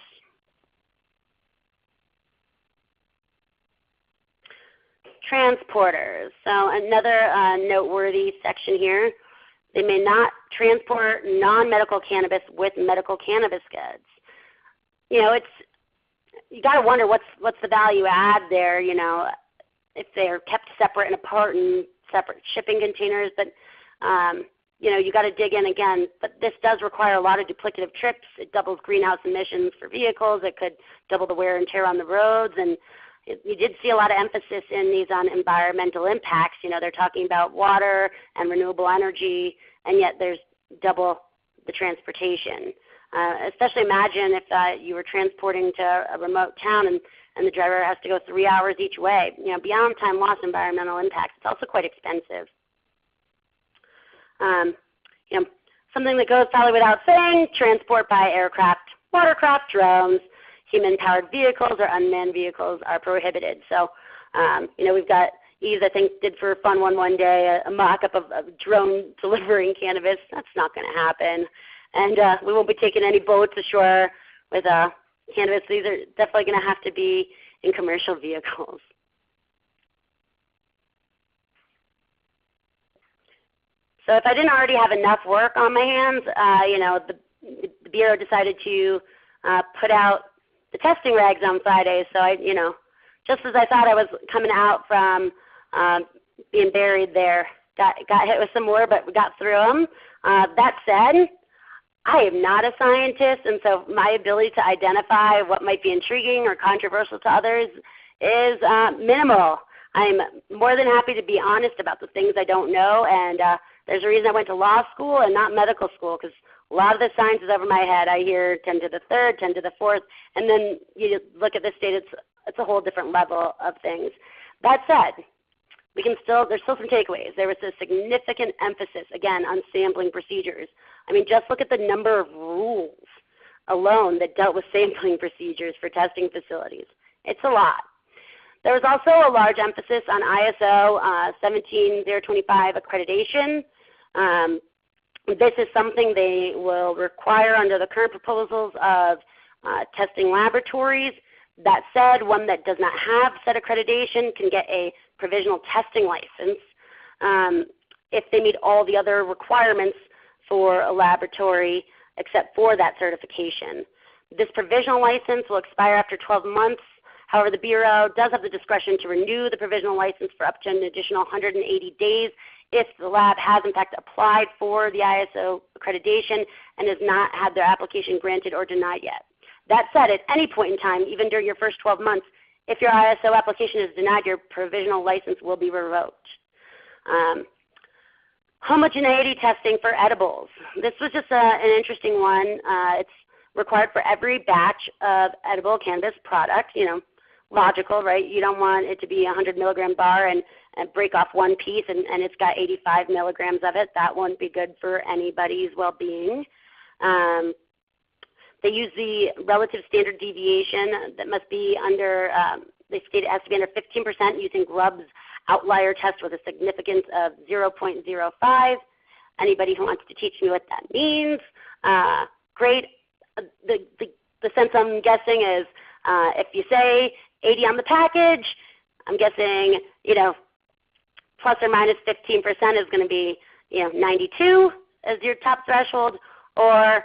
Transporters. So another noteworthy section here. They may not transport non-medical cannabis with medical cannabis goods. You got to wonder what's the value add there. If they're kept separate and apart in separate shipping containers, but you got to dig in again. But this does require a lot of duplicative trips. It doubles greenhouse emissions for vehicles. It could double the wear and tear on the roads, and you did see a lot of emphasis in these on environmental impacts. They're talking about water and renewable energy, and yet there's double the transportation. Especially imagine if you were transporting to a remote town and the driver has to go 3 hours each way. Beyond time loss environmental impacts, it's also quite expensive. Something that goes probably without saying, transport by aircraft, watercraft, drones, human-powered vehicles or unmanned vehicles are prohibited. So, we've got Eve, I think, did for fun one day a mock-up of a drone delivering cannabis. That's not going to happen. And we won't be taking any boats ashore with cannabis. These are definitely going to have to be in commercial vehicles. So if I didn't already have enough work on my hands, the Bureau decided to put out the testing regs on Friday. So just as I thought I was coming out from being buried there, got hit with some more, but we got through them. That said, I am not a scientist, and so my ability to identify what might be intriguing or controversial to others is minimal. I'm more than happy to be honest about the things I don't know, and there's a reason I went to law school and not medical school, because a lot of the science is over my head. I hear 10 to the third, 10 to the fourth, and then you look at this state, it's a whole different level of things. That said, there's still some takeaways. There was a significant emphasis, again, on sampling procedures. I mean, just look at the number of rules alone that dealt with sampling procedures for testing facilities. It's a lot. There was also a large emphasis on ISO 17025 accreditation. This is something they will require under the current proposals of testing laboratories. That said, one that does not have said accreditation can get a provisional testing license if they meet all the other requirements for a laboratory except for that certification. This provisional license will expire after 12 months. However, the Bureau does have the discretion to renew the provisional license for up to an additional 180 days if the lab has in fact applied for the ISO accreditation and has not had their application granted or denied yet. That said, at any point in time, even during your first 12 months, if your ISO application is denied, your provisional license will be revoked. Homogeneity testing for edibles. This was just an interesting one. It's required for every batch of edible cannabis product. You know, logical, right? You don't want it to be a 100 milligram bar and break off one piece and it's got 85 milligrams of it. That won't be good for anybody's well-being. They use the relative standard deviation that must be under, they state it has to be under 15% using Grubb's outlier test with a significance of 0.05. Anybody who wants to teach me what that means, great. The sense I'm guessing is if you say 80 on the package, I'm guessing, you know, plus or minus 15% is going to be, you know, 92 as your top threshold, or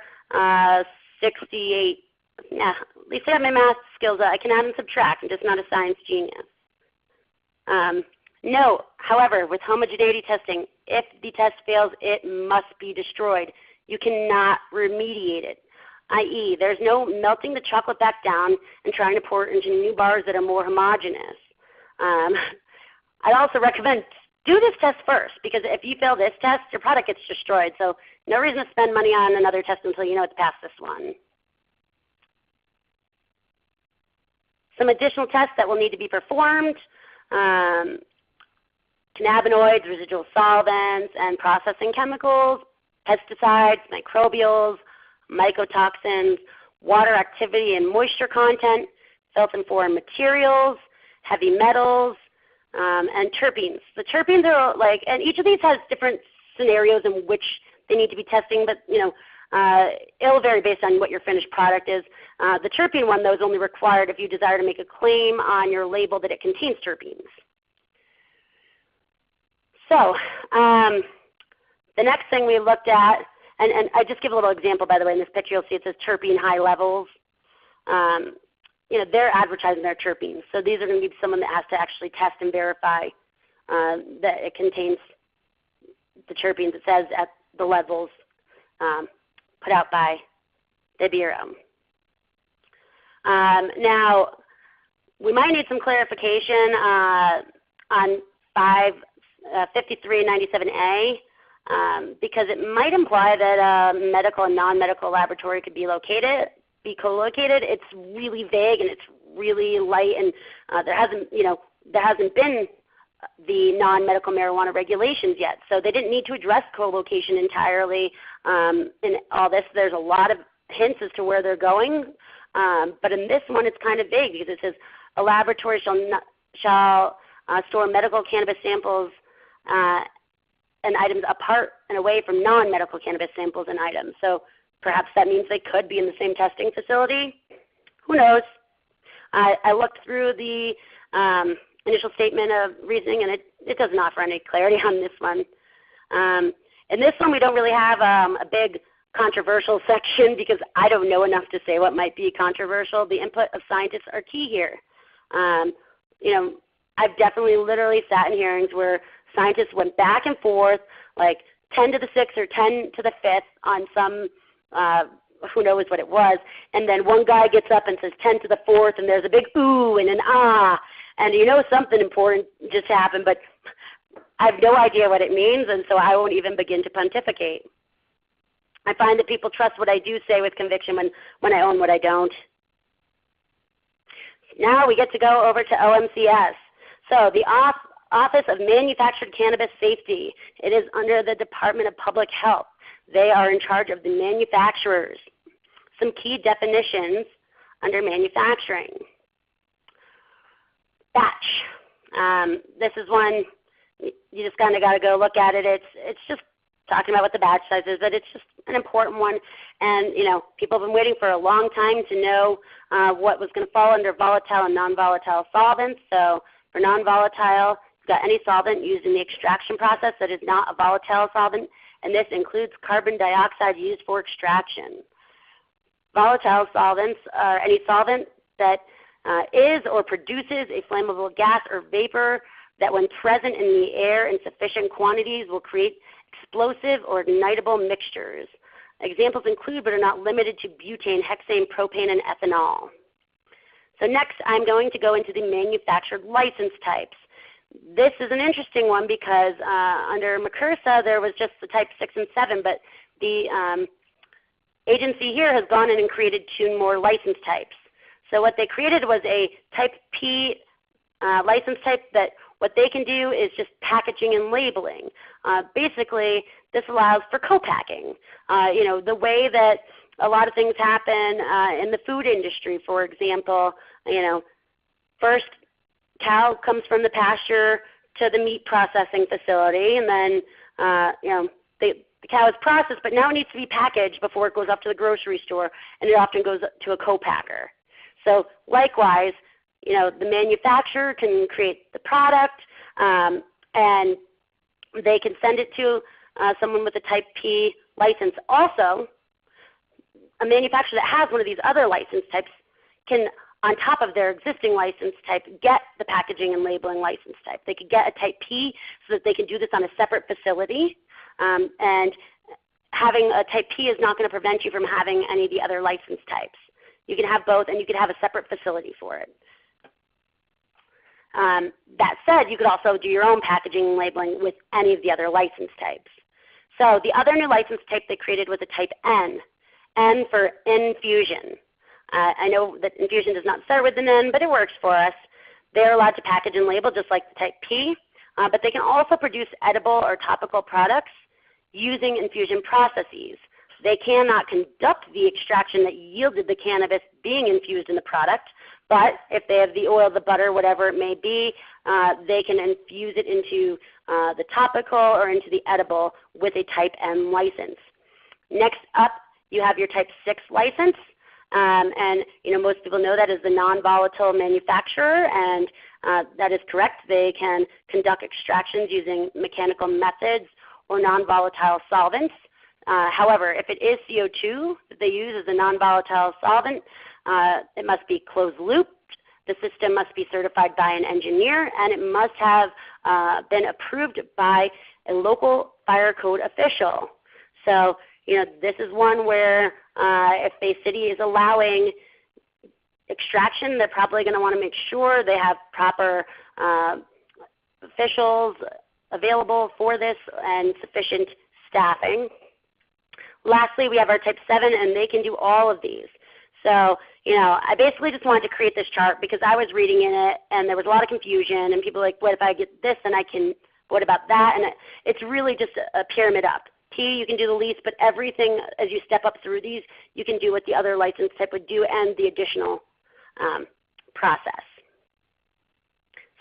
68. Yeah, at least I have my math skills. I can add and subtract. I'm just not a science genius. No, however, with homogeneity testing, if the test fails, it must be destroyed. You cannot remediate it, i.e. there's no melting the chocolate back down and trying to pour it into new bars that are more homogeneous. I'd also recommend do this test first, because if you fail this test, your product gets destroyed. So no reason to spend money on another test until you know it's past this one. Some additional tests that will need to be performed. Cannabinoids, residual solvents, and processing chemicals, pesticides, microbials, mycotoxins, water activity and moisture content, filth and foreign materials, heavy metals, and terpenes. The terpenes are like, and each of these has different scenarios in which they need to be testing, but you know, it'll vary based on what your finished product is. The terpene one, though, is only required if you desire to make a claim on your label that it contains terpenes. So the next thing we looked at, and I just give a little example, by the way. In this picture you'll see it says terpene high levels. You know, they're advertising their terpenes. So these are going to be someone that has to actually test and verify that it contains the terpenes. It says at the levels put out by the Bureau. Now, we might need some clarification on 5397A because it might imply that a medical and non-medical laboratory could be co-located. It's really vague and it's really light, and there hasn't been the non-medical marijuana regulations yet. So they didn't need to address co-location entirely in all this. There's a lot of hints as to where they're going, but in this one it's kind of vague because it says a laboratory shall store medical cannabis samples and items apart and away from non-medical cannabis samples and items. So perhaps that means they could be in the same testing facility. Who knows? I looked through the initial statement of reasoning, and it doesn't offer any clarity on this one. In this one, we don't really have a big controversial section because I don't know enough to say what might be controversial. The input of scientists are key here. You know, I've definitely literally sat in hearings where scientists went back and forth, like 10 to the 6th or 10 to the 5th on some, who knows what it was, and then one guy gets up and says 10 to the 4th, and there's a big ooh and an ah, and you know something important just happened, but I have no idea what it means, and so I won't even begin to pontificate. I find that people trust what I do say with conviction when I own what I don't. Now we get to go over to OMCS. So the Office of Manufactured Cannabis Safety. It is under the Department of Public Health. They are in charge of the manufacturers. Some key definitions under manufacturing. Batch. This is one you just kind of got to go look at it. It's just talking about what the batch size is, but it's just an important one. And you know, people have been waiting for a long time to know what was going to fall under volatile and non-volatile solvents. So for non-volatile, you've got any solvent used in the extraction process that is not a volatile solvent, and this includes carbon dioxide used for extraction. Volatile solvents are any solvent that is or produces a flammable gas or vapor that when present in the air in sufficient quantities will create explosive or ignitable mixtures. Examples include but are not limited to butane, hexane, propane, and ethanol. So next I'm going to go into the manufactured license types. This is an interesting one because under MCRSA there was just the type 6 and 7, but the agency here has gone in and created 2 more license types. So what they created was a type P license type that what they can do is just packaging and labeling. Basically, this allows for co-packing. The way that a lot of things happen in the food industry, for example, first cow comes from the pasture to the meat processing facility, and then the cow is processed, but now it needs to be packaged before it goes up to the grocery store, and it often goes to a co-packer. So likewise, the manufacturer can create the product, and they can send it to someone with a type P license. Also, a manufacturer that has one of these other license types can, on top of their existing license type, get the packaging and labeling license type. They could get a type P so that they can do this on a separate facility. And having a type P is not going to prevent you from having any of the other license types. You can have both, and you can have a separate facility for it. That said, you could also do your own packaging and labeling with any of the other license types. So the other new license type they created was a type N. N for infusion. I know that infusion does not start with an N, but it works for us. They're allowed to package and label just like the type P, but they can also produce edible or topical products using infusion processes. They cannot conduct the extraction that yielded the cannabis being infused in the product, but if they have the oil, the butter, whatever it may be, they can infuse it into the topical or into the edible with a type N license. Next up, you have your type 6 license. And most people know that as the non-volatile manufacturer, and that is correct. They can conduct extractions using mechanical methods or non-volatile solvents. However, if it is CO2 that they use as a non-volatile solvent, it must be closed-looped. The system must be certified by an engineer, and it must have been approved by a local fire code official. So, this is one where if a city is allowing extraction, they're probably going to want to make sure they have proper officials available for this and sufficient staffing. Lastly, we have our type 7, and they can do all of these. So, I basically just wanted to create this chart because I was reading in it, and there was a lot of confusion, and people were like, what if I get this, and I can, what about that? And it's really just a pyramid up. P, you can do the least, but everything as you step up through these, you can do what the other license type would do and the additional process.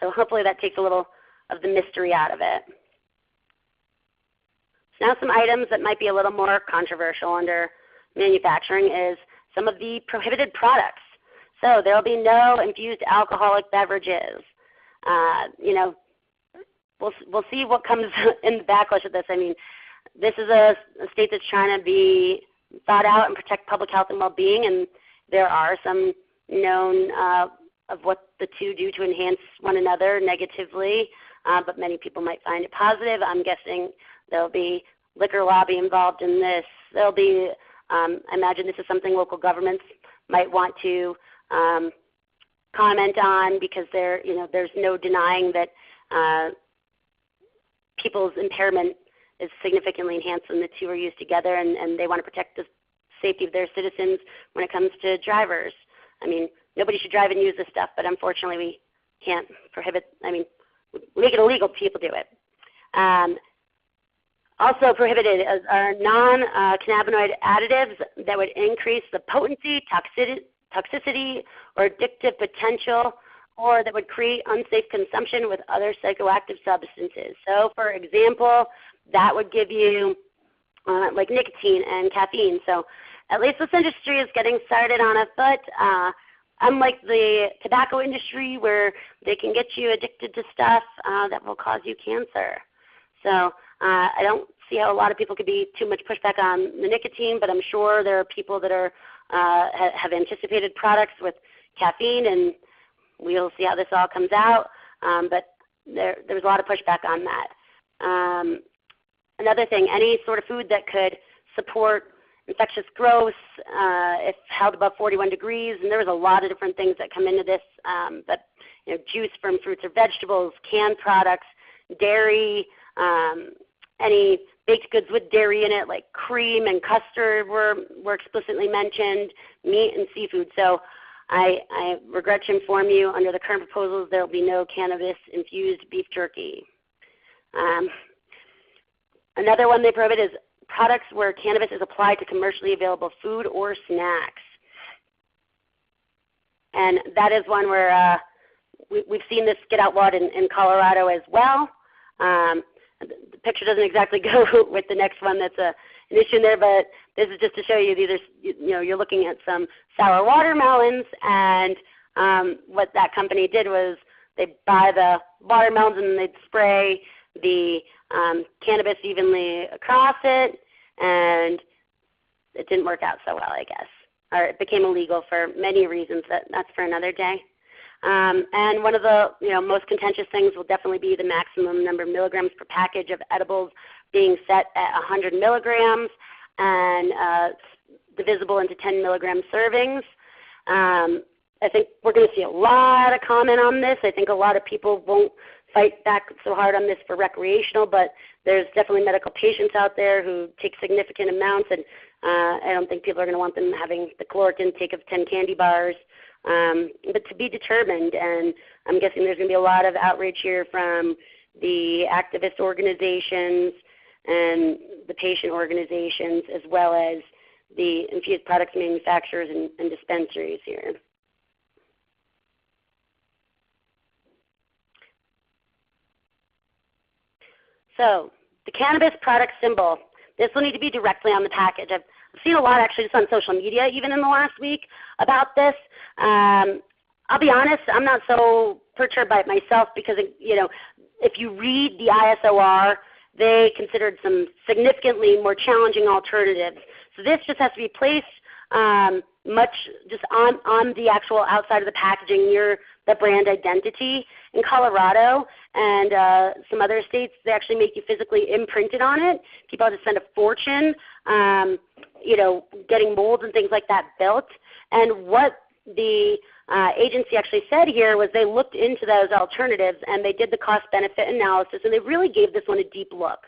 So hopefully that takes a little of the mystery out of it. So now some items that might be a little more controversial under manufacturing is some of the prohibited products. So there will be no infused alcoholic beverages. We'll see what comes in the backlash of this. I mean, this is a state that's trying to be thought out and protect public health and well-being, and there are some known of what the two do to enhance one another negatively, but many people might find it positive. I'm guessing there will be liquor lobby involved in this. There will be, I imagine this is something local governments might want to comment on because there's no denying that people's impairment is significantly enhanced when the two are used together, and they want to protect the safety of their citizens when it comes to drivers. I mean, nobody should drive and use this stuff, but unfortunately we can't prohibit, we make it illegal, people do it. Also prohibited are non-cannabinoid additives that would increase the potency, toxicity, or addictive potential, or that would create unsafe consumption with other psychoactive substances. So for example, that would give you like nicotine and caffeine. So at least this industry is getting started on a foot. Unlike the tobacco industry where they can get you addicted to stuff that will cause you cancer. So I don't see how a lot of people could be too much pushback on the nicotine, but I'm sure there are people that are have anticipated products with caffeine, and we'll see how this all comes out. But there was a lot of pushback on that. Another thing, any sort of food that could support infectious growth if held above 41 degrees, and there was a lot of different things that come into this, but juice from fruits or vegetables, canned products, dairy, any baked goods with dairy in it like cream and custard were explicitly mentioned, meat and seafood. So I regret to inform you, under the current proposals, there will be no cannabis-infused beef jerky. Another one they prohibit is products where cannabis is applied to commercially available food or snacks. And that is one where we've seen this get outlawed in Colorado as well. The picture doesn't exactly go with the next one that's an issue in there, but this is just to show you these are, you're looking at some sour watermelons, and what that company did was they buy the watermelons and they'd spray the cannabis evenly across it, and it didn't work out so well, I guess. Or it became illegal for many reasons. That's for another day. And one of the most contentious things will definitely be the maximum number of milligrams per package of edibles being set at 100 milligrams and divisible into 10 milligram servings. I think we're going to see a lot of comment on this. I think a lot of people won't fight back so hard on this for recreational, but there's definitely medical patients out there who take significant amounts, and I don't think people are going to want them having the caloric intake of 10 candy bars. But to be determined, and I'm guessing there's going to be a lot of outrage here from the activist organizations and the patient organizations, as well as the infused products manufacturers and dispensaries here. So the cannabis product symbol, this will need to be directly on the package. I've seen a lot actually just on social media even in the last week about this. I'll be honest, I'm not so perturbed by it myself because, if you read the ISOR, they considered some significantly more challenging alternatives. So this just has to be placed much just on the actual outside of the packaging near the brand identity. In Colorado and some other states, they actually make you physically imprint it on it. People have to spend a fortune, getting molds and things like that built. And what the agency actually said here was they looked into those alternatives and they did the cost-benefit analysis, and they really gave this one a deep look.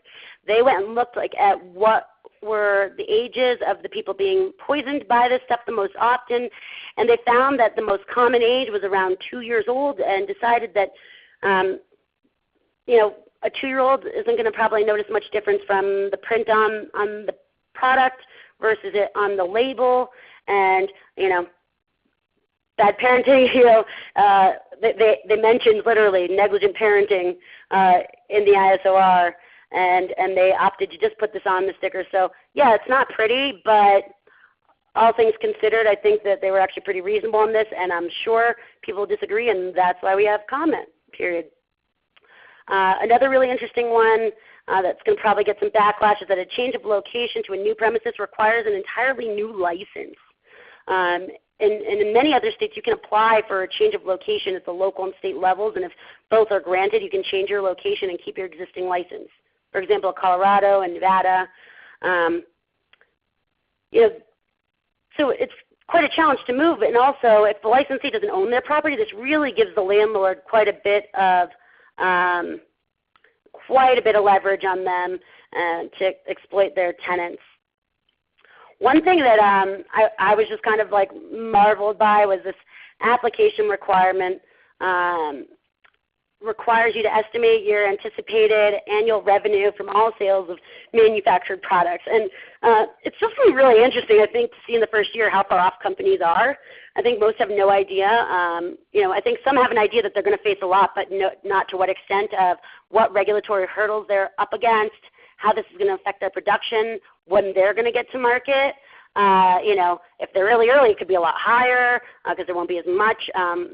They went and looked at what were the ages of the people being poisoned by this stuff the most often, and they found that the most common age was around 2 years old, and decided that a 2-year-old isn't going to probably notice much difference from the print on the product versus it on the label. And bad parenting, they mentioned literally negligent parenting in the ISOR, and they opted to just put this on the sticker. So yeah, it's not pretty, but all things considered, I think that they were actually pretty reasonable on this, and I'm sure people disagree, and that's why we have comment, period. Another really interesting one that's going to probably get some backlash is that a change of location to a new premises requires an entirely new license. And in many other states, you can apply for a change of location at the local and state levels, and if both are granted, you can change your location and keep your existing license. For example, Colorado and Nevada. So it's quite a challenge to move, and also if the licensee doesn't own their property, this really gives the landlord quite a bit of leverage on them to exploit their tenants. One thing that I was just kind of like marveled by was this application requirement requires you to estimate your anticipated annual revenue from all sales of manufactured products. And it's just really interesting, I think, to see in the first year how far off companies are. I think most have no idea. I think some have an idea that they're going to face a lot, but not to what extent of what regulatory hurdles they're up against, how this is going to affect their production, when they're going to get to market. If they're really early, it could be a lot higher because there won't be as much.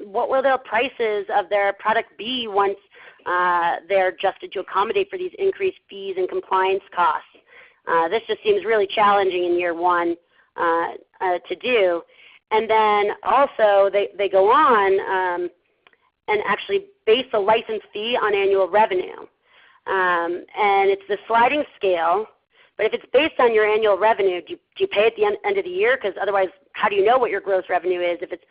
What will the prices of their product be once they're adjusted to accommodate for these increased fees and compliance costs. This just seems really challenging in year one to do. And then also they go on and actually base the license fee on annual revenue. And it's the sliding scale. But if it's based on your annual revenue, do you pay at the end of the year? Because otherwise, how do you know what your gross revenue is if it's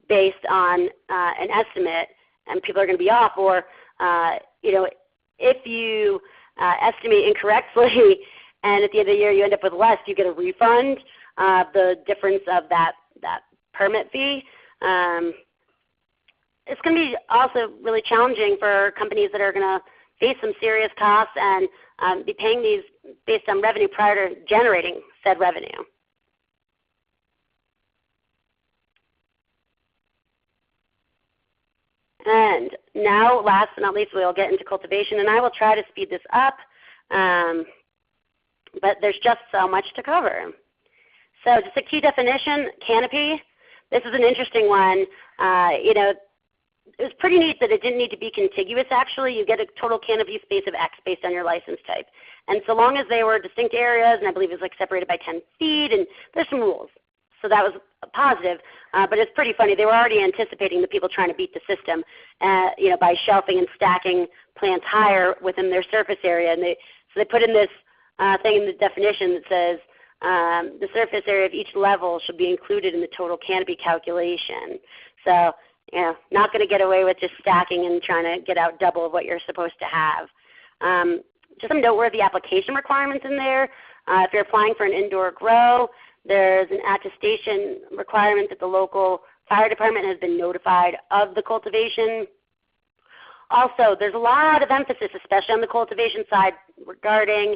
based on an estimate and people are going to be off? Or if you estimate incorrectly and at the end of the year you end up with less, do you get a refund of the difference of that permit fee? It's going to be also really challenging for companies that are going to face some serious costs and be paying these based on revenue prior to generating said revenue. And now, last but not least, we'll get into cultivation, and I will try to speed this up, but there's just so much to cover. So just a key definition, canopy. This is an interesting one. It was pretty neat that it didn't need to be contiguous actually. You get a total canopy space of X based on your license type. And so long as they were distinct areas, and I believe it was like separated by 10 feet, and there's some rules. So that was a positive, but it's pretty funny. They were already anticipating the people trying to beat the system by shelving and stacking plants higher within their surface area. And so they put in this thing in the definition that says the surface area of each level should be included in the total canopy calculation. So not going to get away with just stacking and trying to get out double of what you're supposed to have. Just some noteworthy application requirements in there. If you're applying for an indoor grow, there's an attestation requirement that the local fire department has been notified of the cultivation. Also, there's a lot of emphasis, especially on the cultivation side, regarding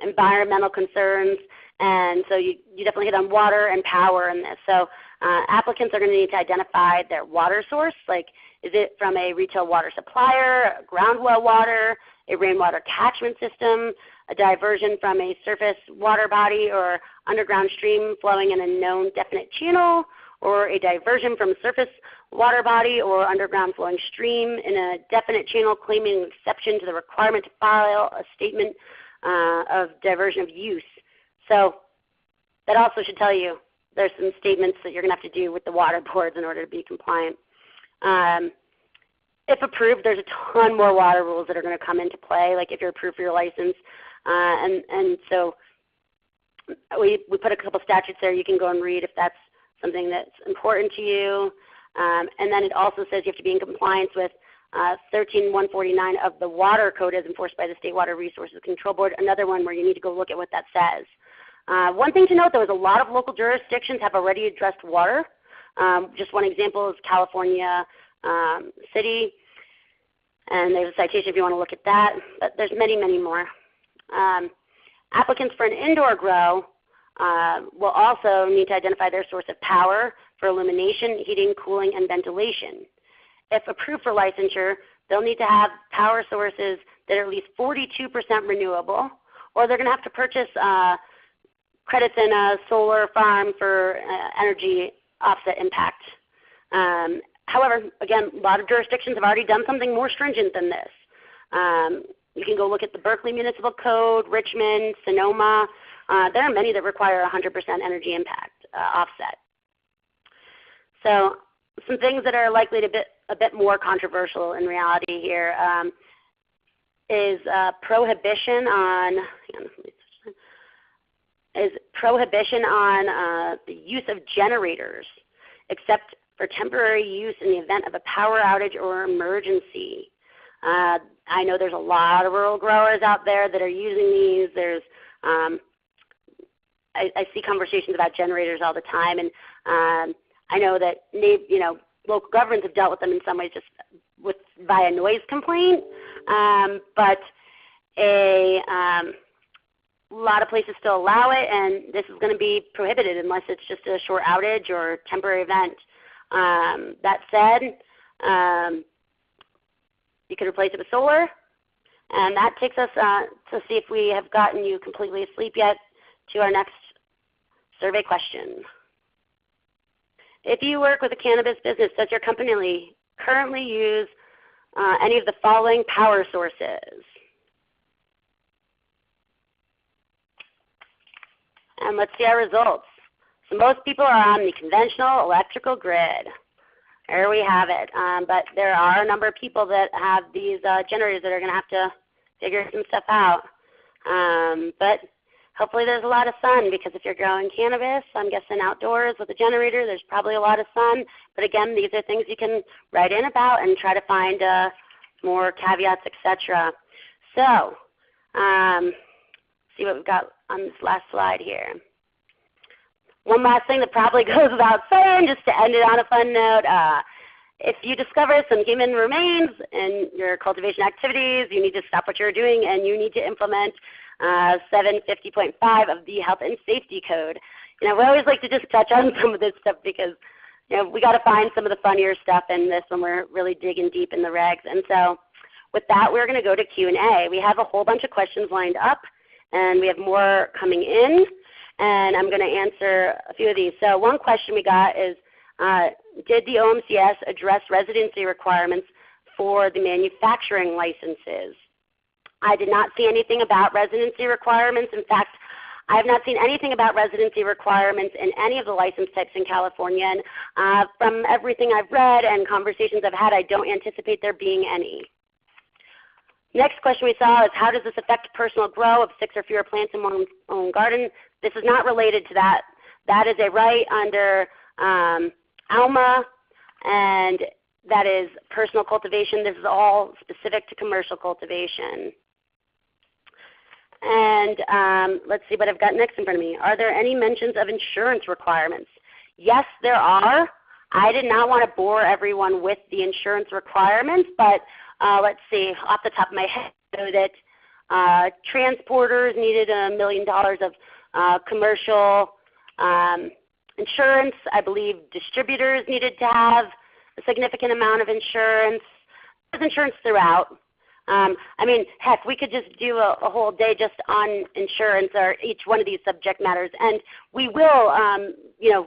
environmental concerns. And so you definitely hit on water and power in this. So applicants are going to need to identify their water source, like is it from a retail water supplier, ground well water, a rainwater catchment system, a diversion from a surface water body or underground stream flowing in a known definite channel, or a diversion from a surface water body or underground flowing stream in a definite channel claiming exception to the requirement to file a statement of diversion of use. So that also should tell you there's some statements that you're going to have to do with the water boards in order to be compliant. If approved, there's a ton more water rules that are going to come into play, like if you're approved for your license. And so we put a couple statutes there you can go and read if that's something that's important to you. And then it also says you have to be in compliance with 13149 of the Water Code as enforced by the State Water Resources Control Board, another one where you need to go look at what that says. One thing to note, though, is a lot of local jurisdictions have already addressed water. Just one example is California City, and there's a citation if you want to look at that, but there's many, many more. Applicants for an indoor grow will also need to identify their source of power for illumination, heating, cooling, and ventilation. If approved for licensure, they'll need to have power sources that are at least 42% renewable, or they're going to have to purchase credits in a solar farm for energy offset impact. However, again, a lot of jurisdictions have already done something more stringent than this. You can go look at the Berkeley Municipal Code, Richmond, Sonoma. There are many that require 100% energy impact offset. So some things that are likely to be a bit more controversial in reality here is prohibition on the use of generators, except for temporary use in the event of a power outage or emergency. I know there's a lot of rural growers out there that are using these. There's I see conversations about generators all the time, and I know that local governments have dealt with them in some ways just via noise complaint, but a lot of places still allow it, and this is going to be prohibited unless it's just a short outage or temporary event. That said, you can replace it with solar, and that takes us to see if we have gotten you completely asleep yet to our next survey question. If you work with a cannabis business, does your company currently use any of the following power sources. And let's see our results. So most people are on the conventional electrical grid. There we have it. But there are a number of people that have these generators that are going to have to figure some stuff out. But hopefully there's a lot of sun, because if you're growing cannabis, I'm guessing outdoors with a generator, there's probably a lot of sun. But again, these are things you can write in about and try to find more caveats, etc. So see what we've got on this last slide here. One last thing that probably goes without saying, just to end it on a fun note, if you discover some human remains in your cultivation activities, you need to stop what you're doing and you need to implement 750.5 of the Health and Safety Code. We always like to just touch on some of this stuff because we got to find some of the funnier stuff in this when we're really digging deep in the regs. And so with that, we're going to go to Q&A. We have a whole bunch of questions lined up, and we have more coming in, and I'm going to answer a few of these. So one question we got is, did the OMCS address residency requirements for the manufacturing licenses? I did not see anything about residency requirements. In fact, I have not seen anything about residency requirements in any of the license types in California. And from everything I've read and conversations I've had, I don't anticipate there being any. Next question we saw is, how does this affect personal grow of 6 or fewer plants in one's own garden? This is not related to that. That is a right under ALMA, and that is personal cultivation. This is all specific to commercial cultivation. And let's see what I've got next in front of me. Are there any mentions of insurance requirements? Yes, there are. I did not want to bore everyone with the insurance requirements, but let's see, off the top of my head, I know that transporters needed $1 million of commercial insurance. I believe distributors needed to have a significant amount of insurance. There's insurance throughout. I mean, heck, we could just do a whole day just on insurance or each one of these subject matters. And we will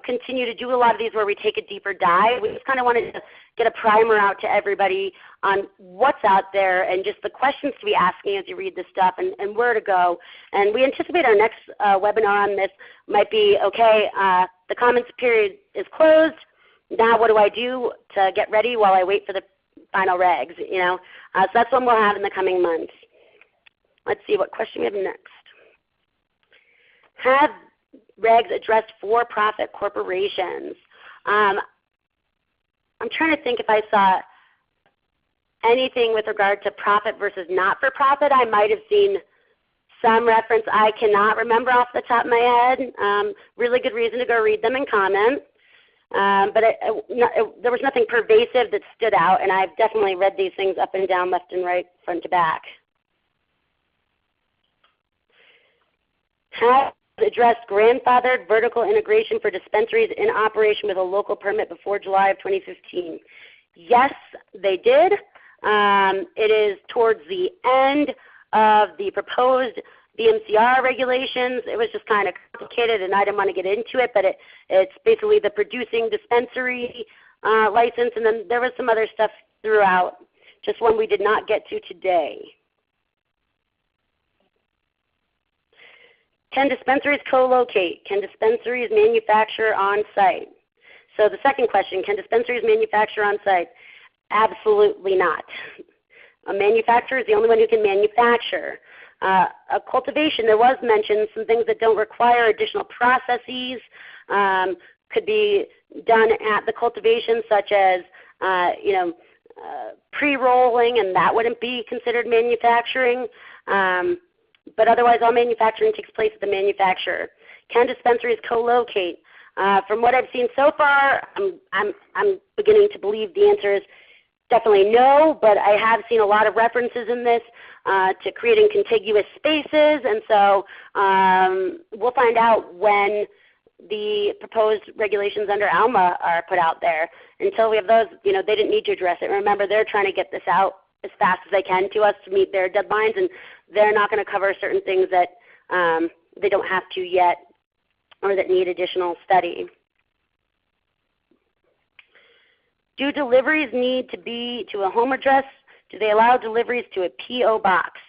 continue to do a lot of these where we take a deeper dive. We just kind of wanted to get a primer out to everybody on what's out there and just the questions to be asking as you read this stuff and where to go. And we anticipate our next webinar on this might be, okay, the comments period is closed. Now what do I do to get ready while I wait for the final regs? So that's what we'll have in the coming months. Let's see what question we have next. Have regs addressed for-profit corporations? I'm trying to think if I saw anything with regard to profit versus not-for-profit. I might have seen some reference. I cannot remember off the top of my head. Really good reason to go read them and comment. But there was nothing pervasive that stood out, and I've definitely read these things up and down, left and right, front to back. Have addressed grandfathered vertical integration for dispensaries in operation with a local permit before July of 2015? Yes, they did. It is towards the end of the proposed BMCR regulations. It was just kind of complicated, and I didn't want to get into it, but it's basically the producing dispensary license, and then there was some other stuff throughout, just one we did not get to today. Can dispensaries co-locate? Can dispensaries manufacture on-site? So the second question, can dispensaries manufacture on-site? Absolutely not. A manufacturer is the only one who can manufacture. A cultivation, there was mentioned some things that don't require additional processes could be done at the cultivation, such as pre-rolling, and that wouldn't be considered manufacturing. But otherwise, all manufacturing takes place at the manufacturer. Can dispensaries co-locate? From what I've seen so far, I'm beginning to believe the answer is definitely no, but I have seen a lot of references in this to creating contiguous spaces, and so we'll find out when the proposed regulations under ALMA are put out there. Until we have those, they didn't need to address it. Remember, they're trying to get this out as fast as they can to us to meet their deadlines, and they're not going to cover certain things that they don't have to yet or that need additional study. Do deliveries need to be to a home address Do they allow deliveries to a P.O. box?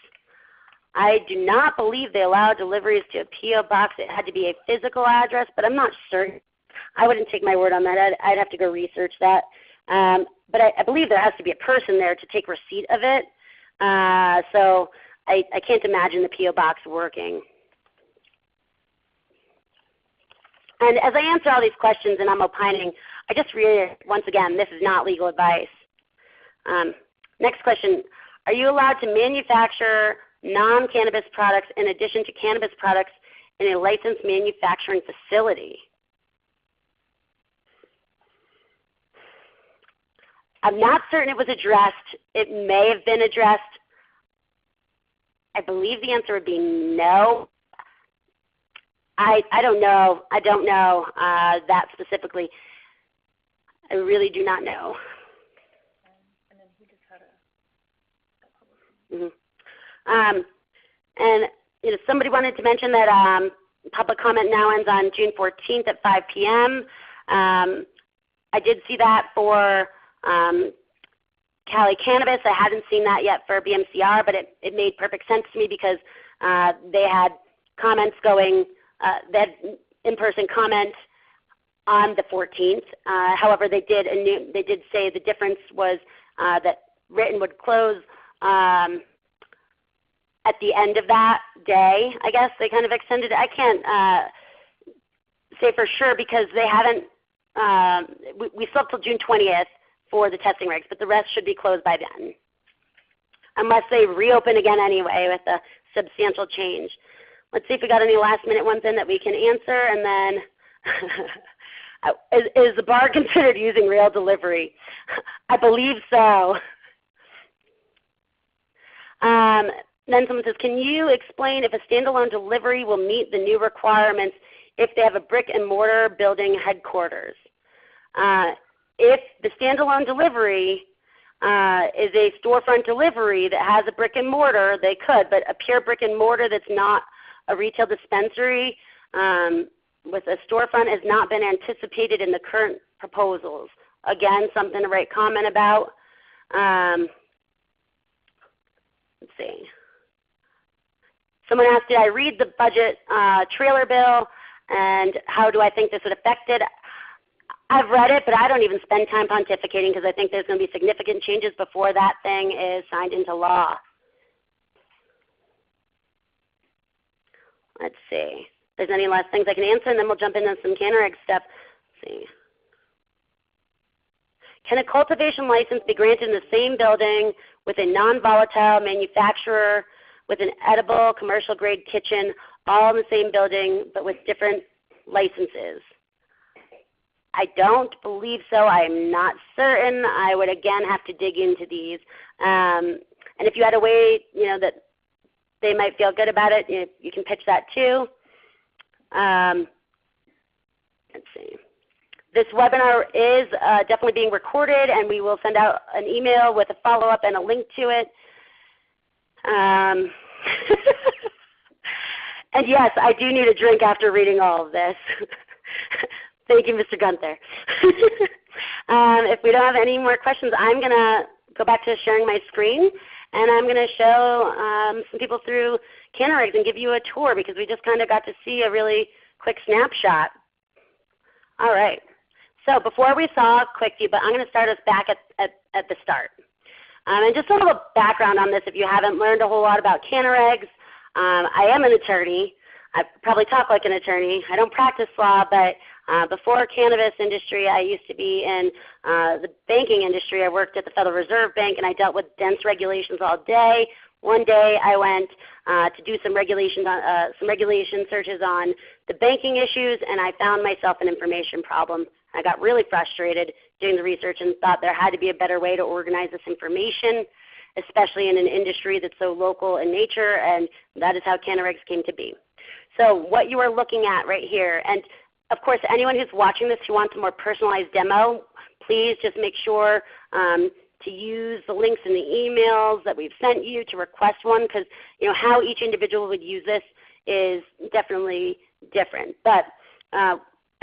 I do not believe they allow deliveries to a P.O. box. It had to be a physical address, but I'm not certain. I wouldn't take my word on that. I'd have to go research that. But I believe there has to be a person there to take receipt of it. So I can't imagine the P.O. box working. And as I answer all these questions and I'm opining, I just reiterate once again, this is not legal advice. Next question, are you allowed to manufacture non-cannabis products in addition to cannabis products in a licensed manufacturing facility? I'm not certain it was addressed. It may have been addressed. I believe the answer would be no. I don't know. I don't know that specifically. I really do not know. And then he just had a public. And somebody wanted to mention that public comment now ends on June 14th at 5 p.m. I did see that for CalCannabis. I hadn't seen that yet for BMCR, but it made perfect sense to me because they had comments going, they had in-person comments on the 14th. However, they did say the difference was that written would close at the end of that day. I guess they kind of extended it. I can't say for sure because they haven't. We still have till June 20th for the testing regs, but the rest should be closed by then, unless they reopen again anyway with a substantial change. Let's see if we got any last-minute ones in that we can answer, and then is the bar considered using rail delivery? I believe so. Then someone says, can you explain if a standalone delivery will meet the new requirements if they have a brick and mortar building headquarters? If the standalone delivery is a storefront delivery that has a brick and mortar, they could, but a pure brick and mortar that's not a retail dispensary with a storefront has not been anticipated in the current proposals. Again, something to write comment about. Let's see. Someone asked, did I read the budget trailer bill and how do I think this would affect it? I've read it, but I don't even spend time pontificating because I think there's going to be significant changes before that thing is signed into law. Let's see. If there's any last things I can answer, and then we'll jump into some CannaRegs stuff. Let's see. Can a cultivation license be granted in the same building with a non-volatile manufacturer with an edible commercial-grade kitchen, all in the same building but with different licenses? I don't believe so. I'm not certain. I would again have to dig into these. And if you had a way, that they might feel good about it, you can pitch that too. Let's see. This webinar is definitely being recorded, and we will send out an email with a follow-up and a link to it. And yes, I do need a drink after reading all of this. Thank you, Mr. Gunther. If we don't have any more questions, I'm going to go back to sharing my screen, and I'm going to show some people through CannaRegs and give you a tour because we just kind of got to see a really quick snapshot. All right. So before we saw a quick view, but I'm going to start us back at the start. And just a little background on this if you haven't learned a whole lot about CannaRegs. I am an attorney. I probably talk like an attorney. I don't practice law, but before cannabis industry, I used to be in the banking industry. I worked at the Federal Reserve Bank, and I dealt with dense regulations all day. One day I went to do some regulation searches on the banking issues, and I found myself an information problem. I got really frustrated doing the research and thought there had to be a better way to organize this information, especially in an industry that's so local in nature, and that is how CannaRegs came to be. So what you are looking at right here, and of course anyone who's watching this who wants a more personalized demo, please just make sure to use the links in the emails that we've sent you to request one, because how each individual would use this is definitely different. But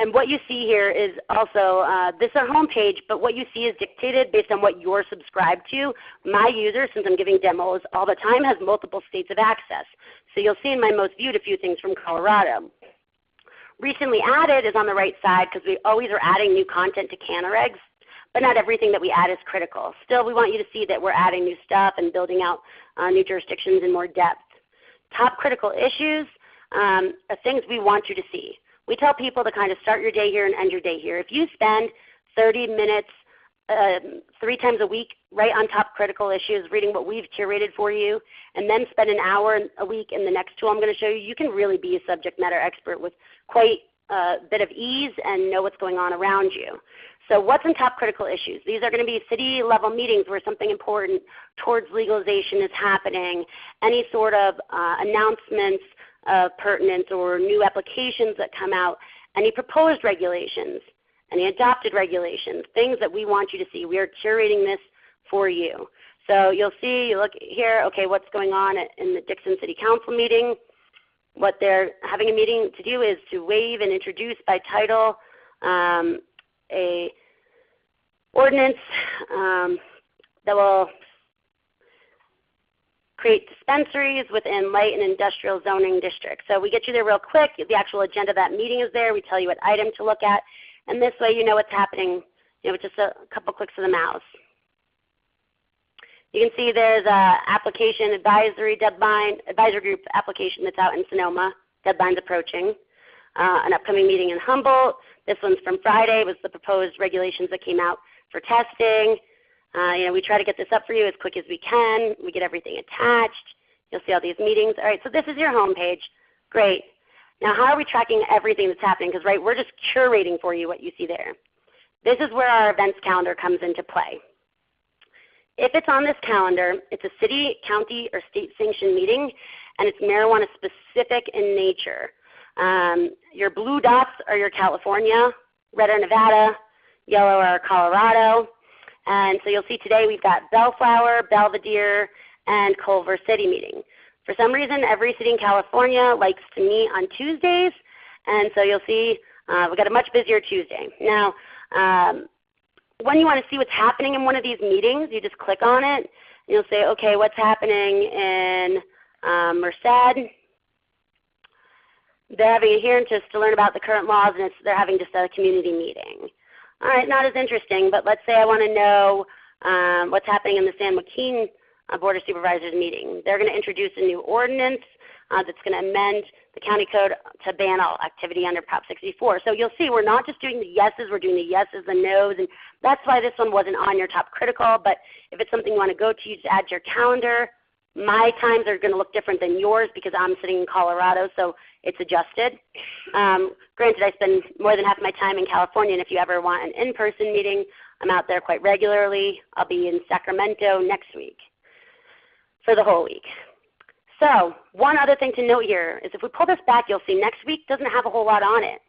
And what you see here is also, this is our home page, but what you see is dictated based on what you're subscribed to. My user, since I'm giving demos all the time, has multiple states of access. So you'll see in my most viewed a few things from Colorado. Recently added is on the right side because we always are adding new content to CannaRegs, but not everything that we add is critical. Still, we want you to see that we're adding new stuff and building out new jurisdictions in more depth. Top critical issues are things we want you to see. We tell people to kind of start your day here and end your day here. If you spend 30 minutes 3 times a week right on top critical issues, reading what we've curated for you, and then spend an hour a week in the next tool I'm going to show you, you can really be a subject matter expert with quite a bit of ease and know what's going on around you. So what's in top critical issues? These are going to be city level meetings where something important towards legalization is happening, any sort of announcements of pertinence or new applications that come out, any proposed regulations, any adopted regulations, things that we want you to see. We are curating this for you. So you'll see, you look here, okay, what's going on in the Dixon City Council meeting. What they're having a meeting to do is to waive and introduce by title a ordinance that will create dispensaries within light and industrial zoning districts. So we get you there real quick. The actual agenda of that meeting is there. We tell you what item to look at. And this way you know what's happening with just a couple clicks of the mouse. You can see there's an application advisory deadline, advisory group application that's out in Sonoma. Deadline's approaching. An upcoming meeting in Humboldt. This one's from Friday. It was the proposed regulations that came out for testing. We try to get this up for you as quick as we can. We get everything attached. You'll see all these meetings. All right, so this is your home page. Great. Now how are we tracking everything that's happening? Because we're just curating for you what you see there. This is where our events calendar comes into play. If it's on this calendar, it's a city, county, or state sanctioned meeting, and it's marijuana specific in nature. Your blue dots are your California, red are Nevada, yellow are Colorado. And so you'll see today we've got Bellflower, Belvedere, and Culver City meeting. For some reason, every city in California likes to meet on Tuesdays, and so you'll see we've got a much busier Tuesday. Now, when you want to see what's happening in one of these meetings, you just click on it, and you'll say, okay, what's happening in Merced? They're having a hearing just to learn about the current laws, and they're having just a community meeting. All right, not as interesting, but let's say I want to know what's happening in the San Joaquin Board of Supervisors meeting. They're going to introduce a new ordinance that's going to amend the county code to ban all activity under Prop 64. So you'll see we're not just doing the yeses, we're doing the yeses, the nos, and that's why this one wasn't on your top critical. But if it's something you want to go to, you just add to your calendar. My times are going to look different than yours because I'm sitting in Colorado, so it's adjusted. Granted, I spend more than half my time in California, and if you ever want an in-person meeting, I'm out there quite regularly. I'll be in Sacramento next week for the whole week. So one other thing to note here is if we pull this back, you'll see next week doesn't have a whole lot on it.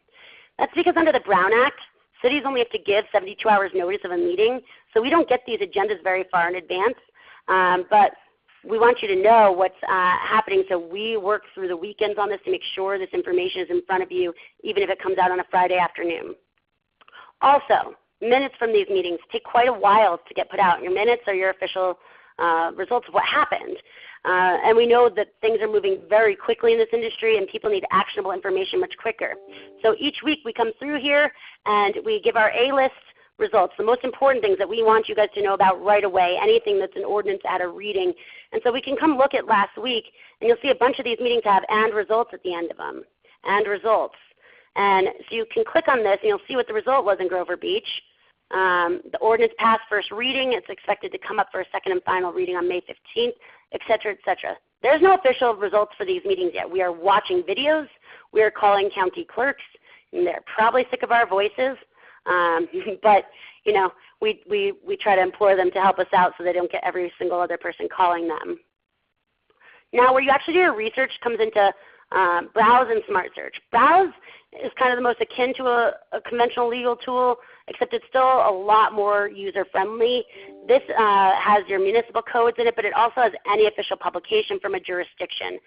That's because under the Brown Act, cities only have to give 72 hours notice of a meeting, so we don't get these agendas very far in advance. But we want you to know what's happening, so we work through the weekends on this to make sure this information is in front of you, even if it comes out on a Friday afternoon. Also, minutes from these meetings take quite a while to get put out. Your minutes are your official results of what happened. And we know that things are moving very quickly in this industry and people need actionable information much quicker. So each week we come through here and we give our A-list results, the most important things that we want you guys to know about right away, anything that's an ordinance at a reading. And so we can come look at last week and you'll see a bunch of these meetings have and results at the end of them, and results. And so you can click on this and you'll see what the result was in Grover Beach. The ordinance passed first reading. It's expected to come up for a second and final reading on May 15th, et cetera, et cetera. There's no official results for these meetings yet. We are watching videos. We are calling county clerks, and they're probably sick of our voices. But we try to implore them to help us out so they don't get every single other person calling them. Now where you actually do your research comes into Browse and Smart Search. Browse is kind of the most akin to a conventional legal tool, except it's still a lot more user-friendly. This has your municipal codes in it, but it also has any official publication from a jurisdiction.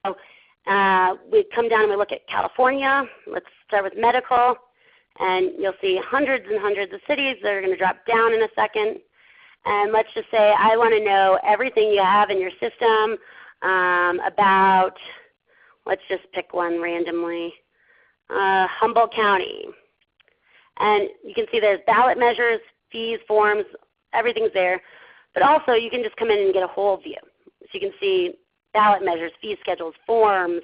So we come down and we look at California. Let's start with medical. And you'll see hundreds and hundreds of cities that are going to drop down in a second. And let's just say I want to know everything you have in your system about, let's just pick one randomly, Humboldt County. And you can see there's ballot measures, fees, forms, everything's there. But also you can just come in and get a whole view. So you can see ballot measures, fee schedules, forms,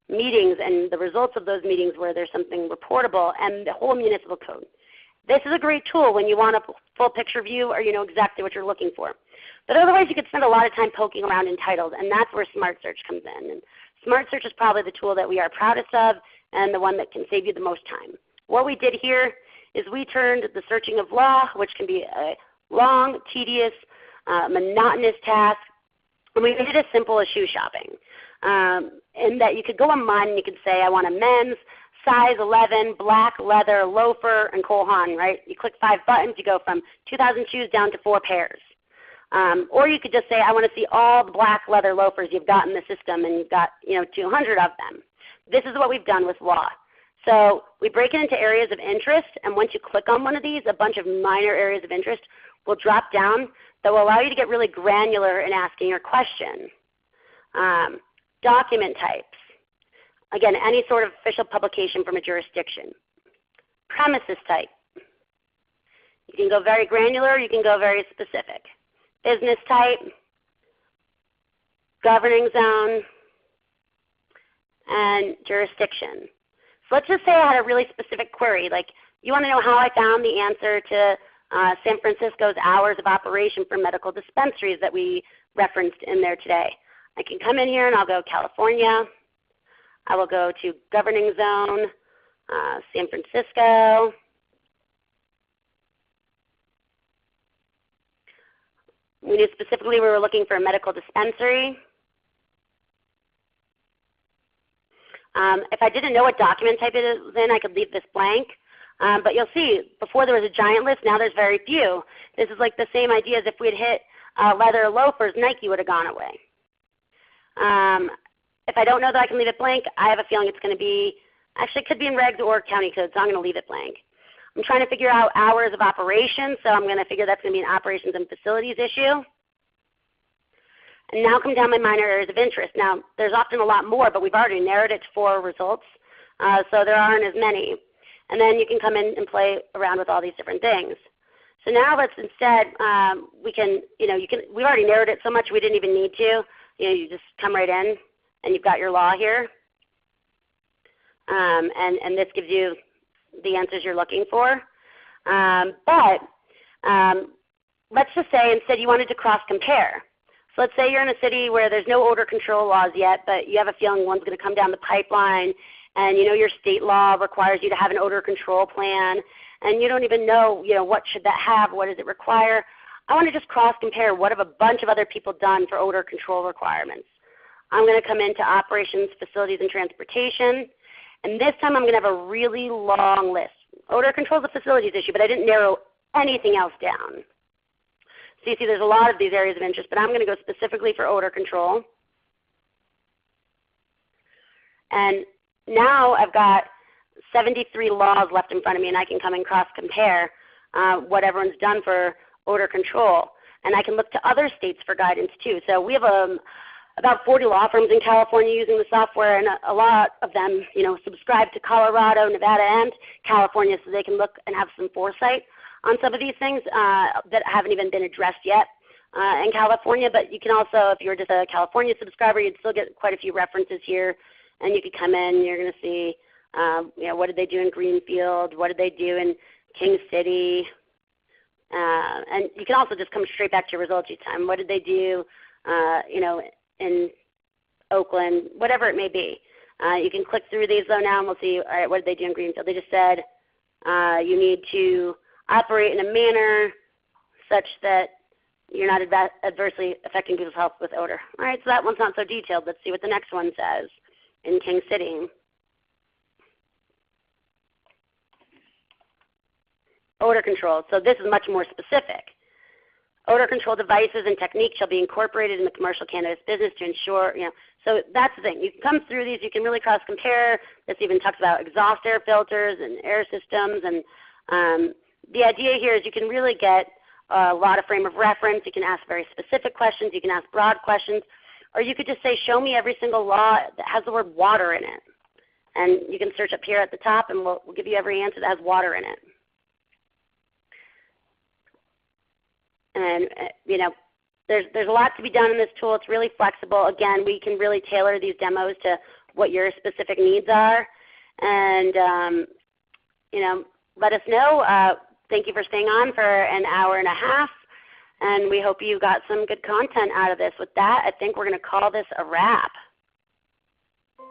meetings, and the results of those meetings where there's something reportable, and the whole municipal code. This is a great tool when you want a full picture view or you know exactly what you're looking for. But otherwise you could spend a lot of time poking around in titles, and that's where Smart Search comes in. And Smart Search is probably the tool that we are proudest of and the one that can save you the most time. What we did here is we turned the searching of law, which can be a long, tedious, monotonous task, and we made it as simple as shoe shopping. In that you could go online and you could say, I want a men's, size 11, black leather, loafer, and Cole Haan, right? You click 5 buttons, you go from 2,000 shoes down to 4 pairs. Or you could just say, I want to see all the black leather loafers you've got in the system, and you've got 200 of them. This is what we've done with law. So we break it into areas of interest, and once you click on one of these, a bunch of minor areas of interest will drop down that will allow you to get really granular in asking your question. Document types. Again, any sort of official publication from a jurisdiction. Premises type. You can go very granular, you can go very specific. Business type, governing zone, and jurisdiction. So let's just say I had a really specific query, like you want to know how I found the answer to San Francisco's hours of operation for medical dispensaries that we referenced in there today. I can come in here and I'll go California. I will go to governing zone, San Francisco. We knew specifically we were looking for a medical dispensary. If I didn't know what document type it is in, I could leave this blank. But you'll see, before there was a giant list, now there's very few. This is like the same idea as if we had hit leather loafers, Nike would have gone away. If I don't know that I can leave it blank, I have a feeling it's going to be, actually it could be in regs or county code, so I'm going to leave it blank. I'm trying to figure out hours of operation, so I'm going to figure that's going to be an operations and facilities issue. And now come down my minor areas of interest. Now there's often a lot more, but we've already narrowed it to 4 results, so there aren't as many. And then you can come in and play around with all these different things. So now let's instead, we've already narrowed it so much we didn't even need to. You just come right in and you've got your law here. And this gives you the answers you're looking for. But let's just say instead you wanted to cross-compare. So let's say you're in a city where there's no odor control laws yet, but you have a feeling one's going to come down the pipeline, and your state law requires you to have an odor control plan, and you don't even know, what should that have, what does it require. I want to just cross-compare what have a bunch of other people done for odor control requirements. I'm going to come into operations, facilities, and transportation, and this time I'm going to have a really long list. Odor control is a facilities issue, but I didn't narrow anything else down. So you see there's a lot of these areas of interest, but I'm going to go specifically for odor control. And now I've got 73 laws left in front of me, and I can come and cross-compare what everyone's done for odor control. And I can look to other states for guidance too. So we have about 40 law firms in California using the software, and a lot of them subscribe to Colorado, Nevada, and California, so they can look and have some foresight on some of these things that haven't even been addressed yet in California. But you can also, if you're just a California subscriber, you'd still get quite a few references here. And you could come in and you're going to see what did they do in Greenfield, what did they do in King City. And you can also just come straight back to your results each time. What did they do in Oakland, whatever it may be. You can click through these though now and we'll see, all right, what did they do in Greenfield? They just said you need to operate in a manner such that you're not adversely affecting people's health with odor. All right, so that one's not so detailed. Let's see what the next one says in King City. Odor control. So this is much more specific. Odor control devices and techniques shall be incorporated in the commercial cannabis business to ensure, so that's the thing. You can come through these, you can really cross-compare. This even talks about exhaust air filters and air systems. And the idea here is you can really get a lot of frame of reference. You can ask very specific questions. You can ask broad questions. Or you could just say, show me every single law that has the word water in it. And you can search up here at the top, and we'll give you every answer that has water in it. And there's a lot to be done in this tool. It's really flexible. Again, we can really tailor these demos to what your specific needs are. And let us know. Thank you for staying on for an hour and a half. And we hope you got some good content out of this. With that, I think we're going to call this a wrap.